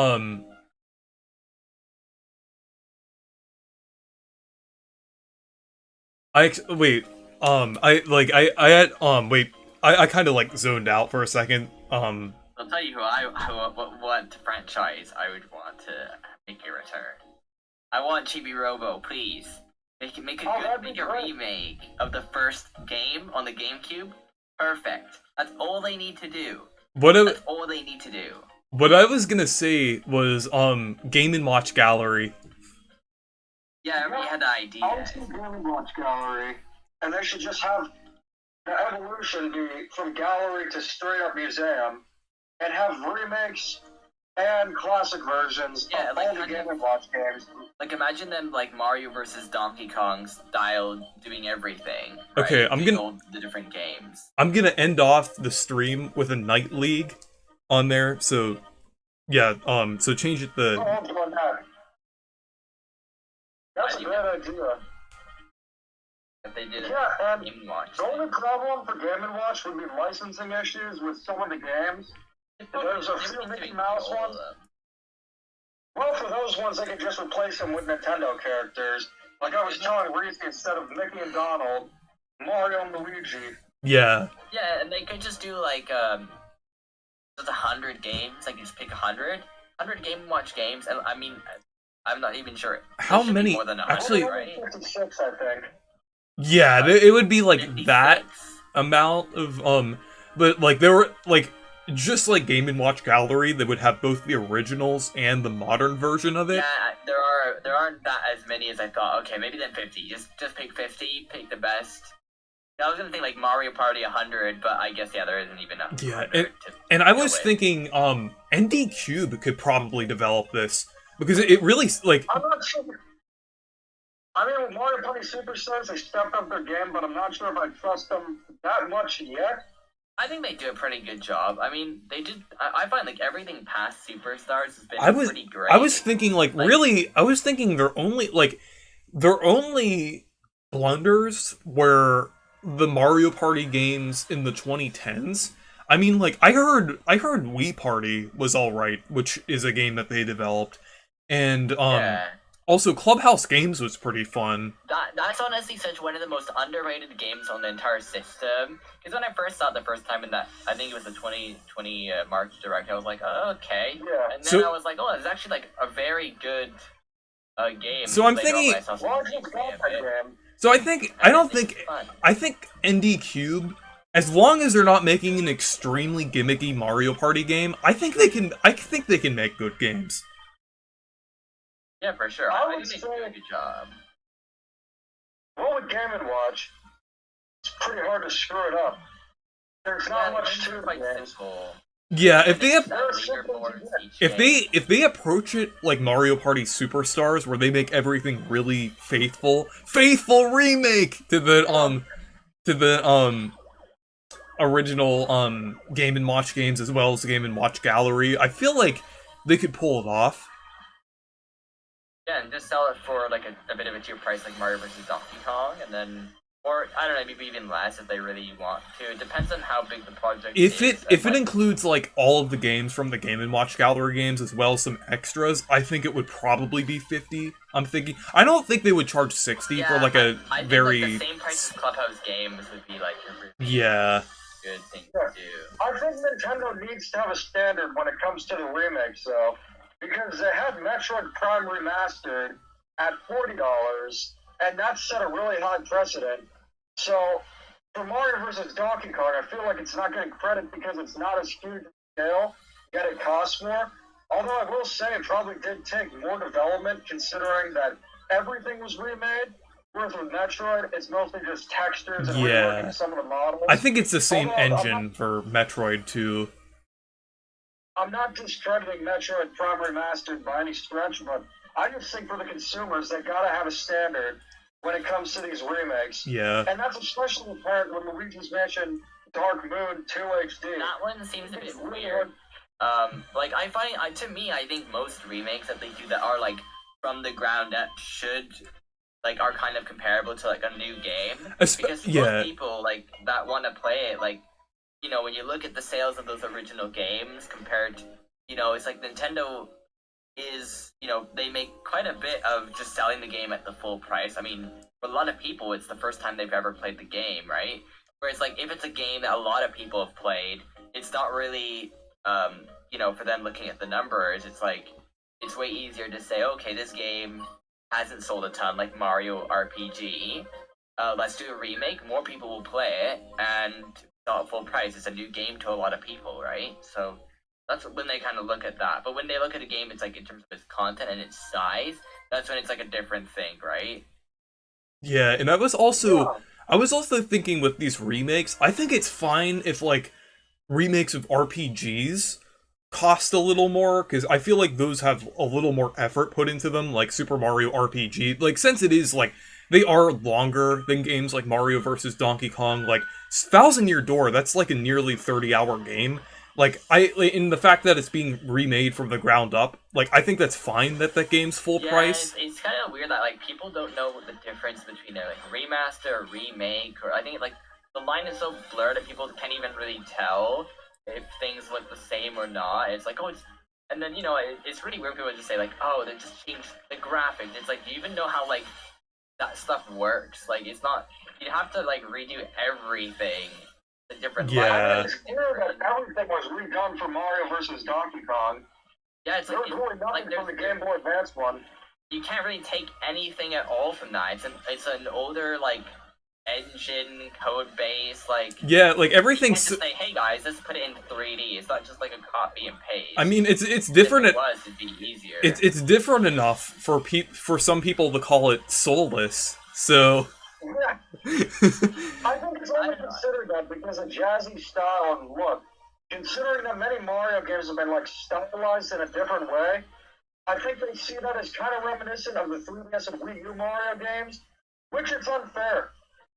wait. I had wait. I kind of like zoned out for a second. I'll tell you what franchise I would want to make a return. I want Chibi Robo, please. Make a that'd be make a great. remake of the first game on the GameCube. Perfect. That's all they need to do. That's all they need to do. What I was gonna say was Game and Watch Gallery. Yeah, I already had the idea. I would see Game Watch Gallery, and they should just have the evolution be from gallery to straight up museum, and have remakes and classic versions Yeah, of like all the kind Game of- and Watch games. Like imagine them like Mario versus Donkey Kong style doing everything. Okay, right? I'm Doing gonna- all the different games. I'm gonna end off the stream with a Night League on there. So yeah, so change it Oh, the. I'm doing that. That's a great idea. If they did Yeah, and Game Watch. the only problem for Game & Watch would be licensing issues with some of the games. There's a few Mickey Mouse ones. Well, for those ones, they could just replace them with Nintendo characters. Like I was telling Reese, instead of Mickey and Donald, Mario and Luigi. Yeah, Yeah, and they could just do like just 100 games. Like just pick 100 Game & Watch games, and I mean, I'm not even sure. How There should be many- More than 100, actually- right? 56, I think. yeah, it would be like 56? that amount of but like there were like just like Game and Watch Gallery, they would have both the originals and the modern version of it. Yeah, there aren't that as many as I thought. Okay, maybe then 50. Just pick 50. Pick the best. I was gonna think like Mario Party 100, but I guess there isn't even enough. Yeah, 100 to And I go was with. thinking ND Cube could probably develop this because it really like I'm not sure. I mean, with Mario Party Superstars, they stepped up their game, but I'm not sure if I trust them that much yet. I think they do a pretty good job. I mean, they did. I find like everything past Superstars has been pretty great. I was thinking really. I was thinking their only blunders were the Mario Party games in the 2010s. I mean, like I heard Wii Party was all right, which is a game that they developed, and Yeah. also Clubhouse Games was pretty fun. That's honestly such one of the most underrated games on the entire system. Because when I first saw it the first time in that, I think it was the 2020 March Direct, I was like, oh, okay. Yeah. And then I was like, oh, it's actually like a very good game. So I'm later on thinking- when I saw some Why don't you gameplay stop of that it. game? So I think Fun. I think ND Cube, as long as they're not making an extremely gimmicky Mario Party game, I think they can make good games. Yeah, for sure. I I would think they do a say- good job. Well, with Game & Watch, it's pretty hard to screw it up. There's not much it's to the quite games. simple. Yeah, if It's they not They're leaderboards each if game. they approach it like Mario Party Superstars, where they make everything really faithful remake to the original Game & Watch games as well as the Game & Watch gallery, I feel like they could pull it off. Yeah, and just sell it for like a bit of a cheaper price, like Mario vs. Donkey Kong, and then, or I don't know, maybe even less if they really want to. It depends on how big the project If is. it includes like all of the games from the Game & Watch gallery games as well as some extras, I think it would probably be 50. I'm thinking I don't think they would charge 60 for like a I think, very like, the same price as Clubhouse games would be like a really yeah. good thing Yeah. to do. I think Nintendo needs to have a standard when it comes to the remakes, though, because they had Metroid Prime Remastered at $40, and that set a really high precedent. So, for Mario vs. Donkey Kong, I feel like it's not getting credit because it's not as huge a scale, yet it costs more. Although I will say it probably did take more development, considering that everything was remade. Whereas with Metroid, it's mostly just textures and Yeah. reworking some of the models. I think it's the same Although, I'm engine for Metroid too. I'm not discrediting Metroid Prime Remastered by any stretch, but I just think for the consumers, they gotta have a standard when it comes to these remakes. Yeah. And that's especially apparent when Luigi's Mansion Dark Moon 2 HD. That one seems a bit It's really weird. Like I find, to me, I think most remakes that they do that are like from the ground up are kind of comparable to like a new game. Because yeah. most people like that want to play it, like, you know, when you look at the sales of those original games compared to, you know, it's like Nintendo is, you know, they make quite a bit of just selling the game at the full price. I mean, for a lot of people, it's the first time they've ever played the game, right? Whereas, like, if it's a game that a lot of people have played, it's not really, you know, for them looking at the numbers, it's like, it's way easier to say, okay, this game hasn't sold a ton, like Mario RPG. Let's do a remake, more people will play it, and not full price. It's a new game to a lot of people, right? So that's when they kind of look at that. But when they look at a game, it's like in terms of its content and its size, that's when it's like a different thing, right? Yeah, and I was also thinking with these remakes, I think it's fine if like remakes of RPGs cost a little more, because I feel like those have a little more effort put into them, like Super Mario RPG. Like, since it is like they are longer than games like Mario vs. Donkey Kong, like Thousand Year Door, that's like a nearly 30-hour game. Like, in the fact that it's being remade from the ground up, like, I think that's fine that that game's full price. It's kind of weird that like people don't know what the difference between a like remaster or remake, or I think like the line is so blurred that people can't even really tell if things look the same or not. It's like, oh, it's, and then, you know, it's really weird people just say like, oh, they just changed the graphics. It's like, do you even know how like that stuff works? Like, it's not, you'd have to like redo everything a different Yeah. level. It's clear that everything was redone for Mario vs. Donkey Kong. Yeah, it's There like, was really nothing like from the there's- Game Boy Advance one. you can't really take anything at all from that. It's an older like engine code base, like Yeah, like you can't everything's. just say, hey guys, let's put it in 3D. It's not just like a copy and paste. I mean, it's If different. it was, it'd be easier. It's different enough for some people to call it soulless. So. Yeah, I think it's only considered that because of jazzy style and look. Considering that many Mario games have been like stylized in a different way, I think they see that as kind of reminiscent of the 3DS and Wii U Mario games, which it's unfair.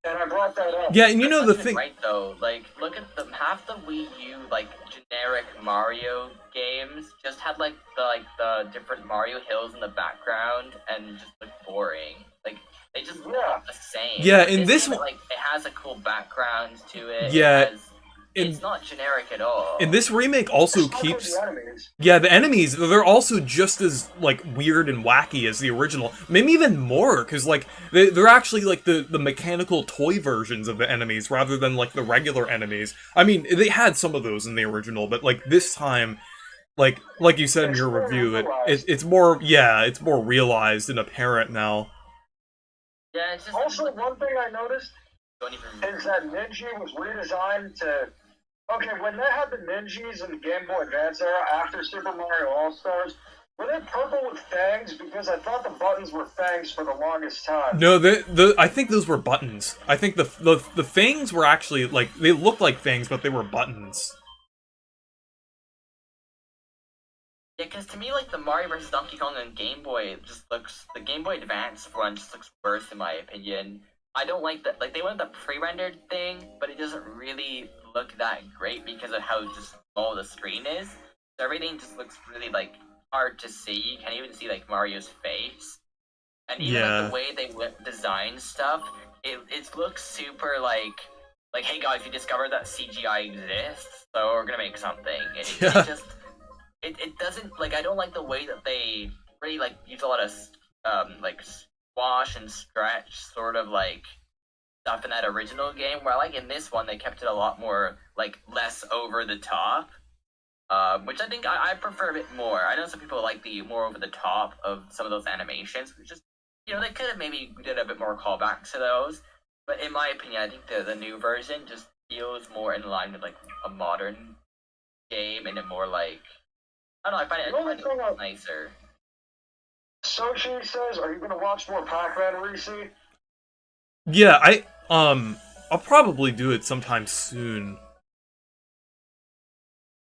And I brought that up. Yeah, and you know the That's thing. right though. Like, look at the half the Wii U like generic Mario games just had like the different Mario hills in the background and just looked boring. Like they just look the same. Yeah, But in this game, one, like it has a cool background to it. Yeah, It's not generic at all. and this remake also Especially keeps. the enemies. Yeah, the enemies, they're also just as, like, weird and wacky as the original. Maybe even more, because, like, they're actually, like, the mechanical toy versions of the enemies, rather than, like, the regular enemies. I mean, they had some of those in the original, but, like, this time, like you said in your review, it's more, yeah, it's more realized and apparent now. Yeah, it's just Also, one thing I noticed is that Ninja was redesigned to. Okay, when they had the Ninjas in the Game Boy Advance era after Super Mario All-Stars, were they purple with fangs? Because I thought the buttons were fangs for the longest time. No, I think those were buttons. I think the fangs were actually, like, they looked like fangs, but they were buttons. Yeah, because to me, like, the Mario vs. Donkey Kong on Game Boy just looks... The Game Boy Advance one just looks worse, in my opinion. I don't like that... Like, they went the pre-rendered thing, but it doesn't really look that great because of how just small the screen is. So everything just looks really, like, hard to see. You can't even see, like, Mario's face. And even, like, the way they design stuff, it looks super, like, hey guys, we discovered that CGI exists, so we're gonna make something. It just... It doesn't, like, I don't like the way that they really, like, use a lot of, like, squash and stretch sort of, like, stuff in that original game, where, like, in this one, they kept it a lot more, like, less over the top, which I think I prefer a bit more. I know some people like the more over the top of some of those animations, which just, you know, they could have maybe did a bit more callbacks to those, but in my opinion, I think the new version just feels more in line with, like, a modern game, and a more, like, I don't know, I find it nicer. Sochi says, are you going to watch more Pac-Man, Reese? Yeah, I'll probably do it sometime soon.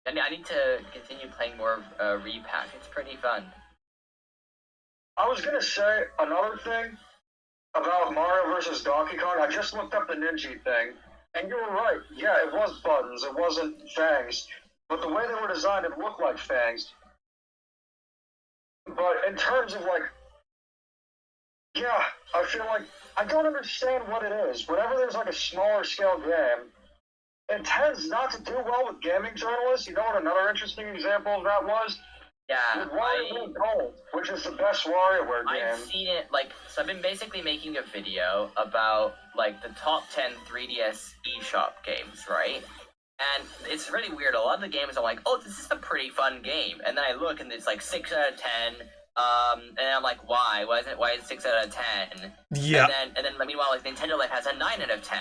I need to continue playing more Repack. It's pretty fun. I was going to say another thing about Mario vs. Donkey Kong. I just looked up the Ninja thing, and you were right. Yeah, it was buttons. It wasn't fangs. But the way they were designed, it looked like fangs. But in terms of, like, yeah, I feel like I don't understand what it is. Whenever there's, like, a smaller scale game, it tends not to do well with gaming journalists. You know what another interesting example of that was? Yeah, WarioWare Gold, which is the best WarioWare game. I've seen it, like, so I've been basically making a video about, like, the top 10 3DS eShop games, right? And it's really weird. A lot of the games I'm like, oh, this is a pretty fun game. And then I look and it's like 6 out of 10. And I'm like, why? Why is it 6 out of 10? Yeah. And then meanwhile, like, Nintendo Life has a 9 out of 10.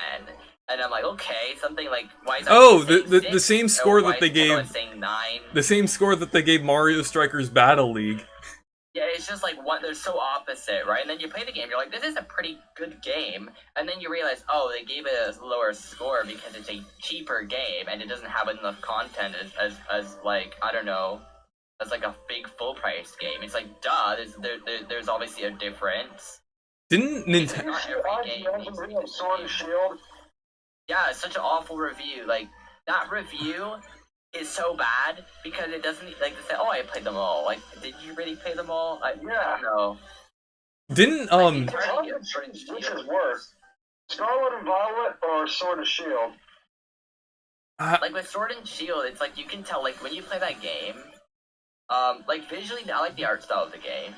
And I'm like, okay, something like, why is that? Oh, the same score that they gave. Saying 9? The same score that they gave Mario Strikers Battle League. Yeah, it's just like they're so opposite, right? And then you play the game, you're like, this is a pretty good game, and then you realize, oh, they gave it a lower score because it's a cheaper game and it doesn't have enough content as like, I don't know, as like a big full price game. It's like, duh, there's obviously a difference. Didn't Nintendo? Not every game. Sword and Shield. Yeah, it's such an awful review. Like that review is so bad because it doesn't, like, they say, oh, I played them all. Like, did you really play them all? I don't know. Didn't Which is worse, Scarlet and Violet or Sword and Shield? Like with Sword and Shield, it's like you can tell, like, when you play that game, like visually, I like the art style of the game,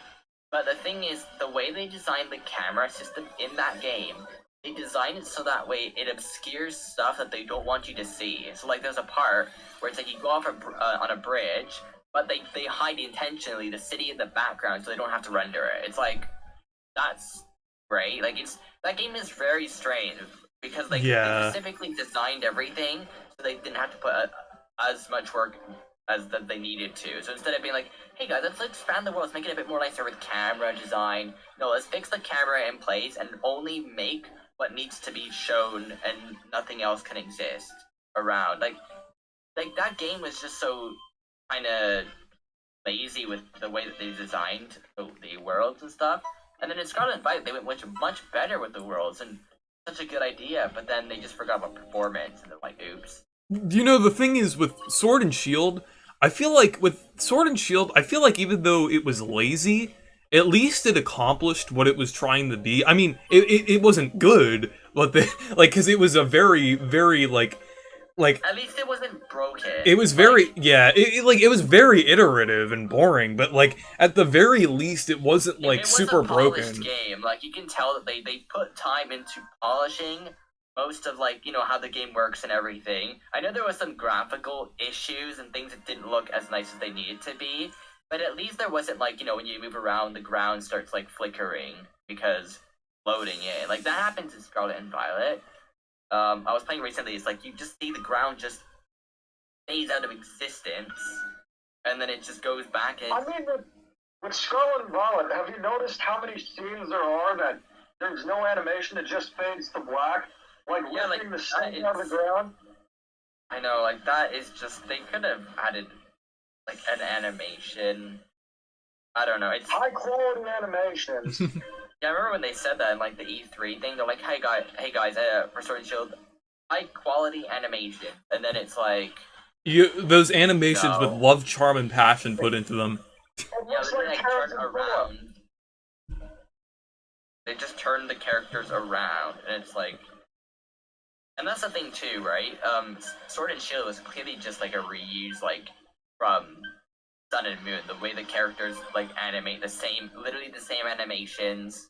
but the thing is, the way they designed the camera system in that game, they design it so that way it obscures stuff that they don't want you to see. So, like, there's a part where it's like you go off on a bridge, but they hide intentionally the city in the background so they don't have to render it. It's like, that's great. Like, that game is very strange because, like, they specifically designed everything so they didn't have to put as much work as that they needed to. So instead of being like, hey guys, let's expand the world, let's make it a bit more nicer with camera design. No, let's fix the camera in place and only make what needs to be shown and nothing else can exist around. Like that game was just so kind of lazy with the way that they designed the worlds and stuff. And then in Scarlet and Violet, they went much better with the worlds. And such a good idea, but then they just forgot about performance, and they're like, oops. You know, the thing is with Sword and Shield, I feel like with Sword and Shield, I feel like even though it was lazy, at least it accomplished what it was trying to be. I mean, it wasn't good, but because it was a very, very, like, At least it wasn't broken. it was very, yeah, it was very iterative and boring, but, like, at the very least, it wasn't, like, it was super a polished broken. game. Like, you can tell that they put time into polishing most of, like, how the game works and everything. I know there was some graphical issues and things that didn't look as nice as they needed to be, but at least there wasn't, like, when you move around, the ground starts, like, flickering because loading in. Like, that happens in Scarlet and Violet. I was playing recently, it's like, you just see the ground just fades out of existence, and then it just goes back and... I mean, with Scarlet and Violet, have you noticed how many scenes there are that there's no animation, it just fades to black? Like, Yeah, lifting like, the sun out of the ground? I know, like, that is just... They could have added, like, an animation. I don't know, it's... High-quality animations. Yeah, I remember when they said that in, like, the E3 thing, they're like, hey guys, for Sword and Shield, high-quality animation. And then it's like... Those animations No. with love, charm, and passion put into them. It Yeah, looks but then like they Terrence turn and Phillip. around. They just turn the characters around, and it's like... And that's the thing, too, right? Sword and Shield was clearly just, like, a reuse, like, from Sun and Moon. The way the characters, like, animate literally the same animations.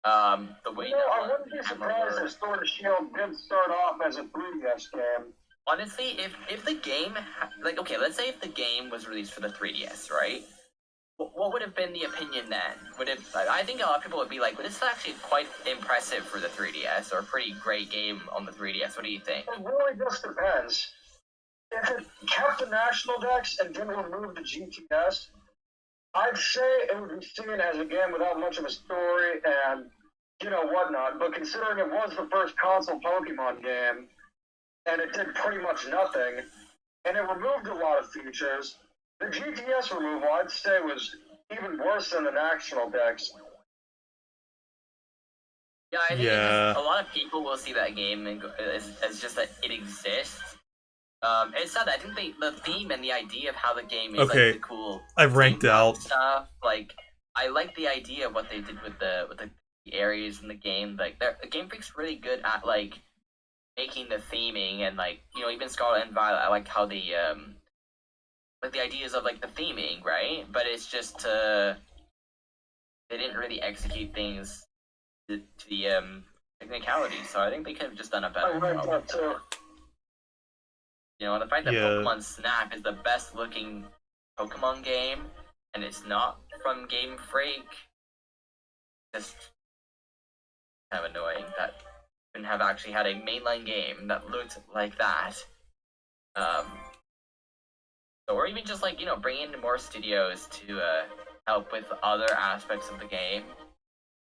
The way I wouldn't be surprised if Sword and Shield did start off as a 3DS game. Honestly, if the game, like, okay, let's say if the game was released for the 3DS, right? What would have been the opinion then? I think a lot of people would be like, well, this is actually quite impressive for the 3DS, or a pretty great game on the 3DS. What do you think? It really just depends. If it kept the national decks and didn't remove the GTS, I'd say it would be seen as a game without much of a story and, whatnot. But considering it was the first console Pokemon game, and it did pretty much nothing, and it removed a lot of features, the GTS removal, I'd say, was even worse than the national decks. Yeah, I think Yeah. a lot of people will see that game and as just that it exists. It's sad. I think the theme and the idea of how the game is Okay, like the cool. I've ranked out. Stuff like I like the idea of what they did with the areas in the game. Like the Game Freak's really good at like making the theming and like even Scarlet and Violet. I like how the like the ideas of like the theming, right? But it's just they didn't really execute things to the technicality. So I think they could have just done a I better ranked job. that too. The fact that Yeah. Pokemon Snap is the best looking Pokemon game, and it's not from Game Freak, just kind of annoying that couldn't have actually had a mainline game that looked like that. Or even just like bring in more studios to help with other aspects of the game.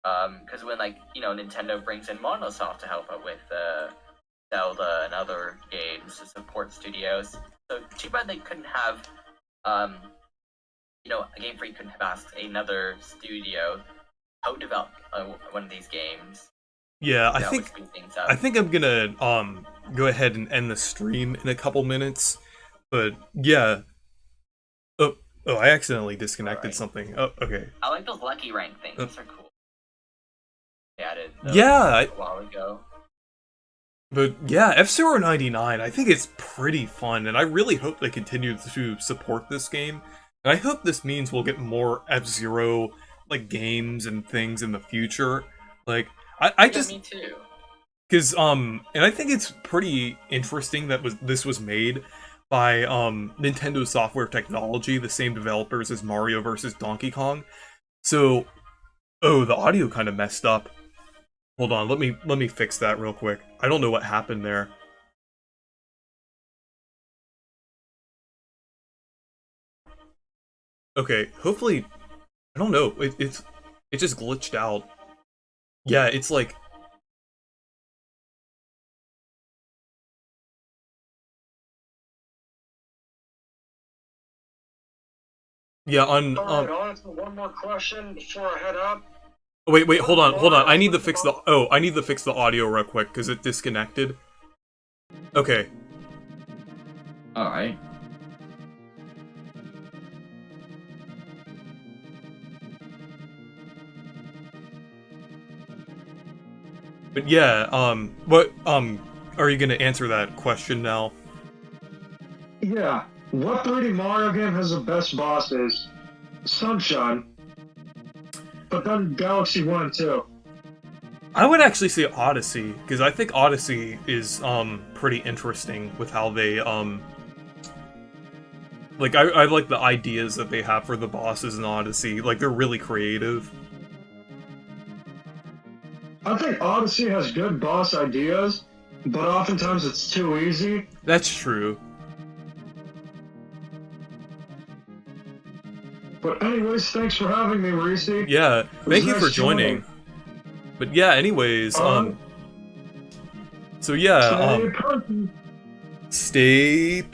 Because when Nintendo brings in Monosoft to help out with Zelda and other games to support studios. So too bad they couldn't have, Game Freak couldn't have asked another studio how to develop one of these games. Yeah, I That would think speed things up. I think I'm gonna go ahead and end the stream in a couple minutes. But yeah. Oh, I accidentally disconnected Alright. something. Oh, okay. I like those lucky rank things. Those are cool. They added those Yeah, a while ago. but yeah, F-Zero 99, I think it's pretty fun, and I really hope they continue to support this game. And I hope this means we'll get more F-Zero like games and things in the future. Like I just me too. because and I think it's pretty interesting that this was made by Nintendo Software Technology, the same developers as Mario vs. Donkey Kong. So, the audio kind of messed up. Hold on, let me fix that real quick. I don't know what happened there. Okay, hopefully, I don't know. It just glitched out. Yeah, it's like. Yeah, on Alright, on to one more question before I head out. Wait, hold on. I need to fix the audio real quick because it disconnected. Okay. Alright. But yeah, what are you gonna answer that question now? Yeah. What 3D Mario game has the best bosses? Sunshine. But then Galaxy 1 and 2. I would actually say Odyssey, because I think Odyssey is pretty interesting with how they like I like the ideas that they have for the bosses in Odyssey. Like they're really creative. I think Odyssey has good boss ideas, but oftentimes it's too easy. That's true. But anyways, thanks for having me, Reese. Yeah, thank you nice for joining. joining. But yeah, anyways, so yeah, Stay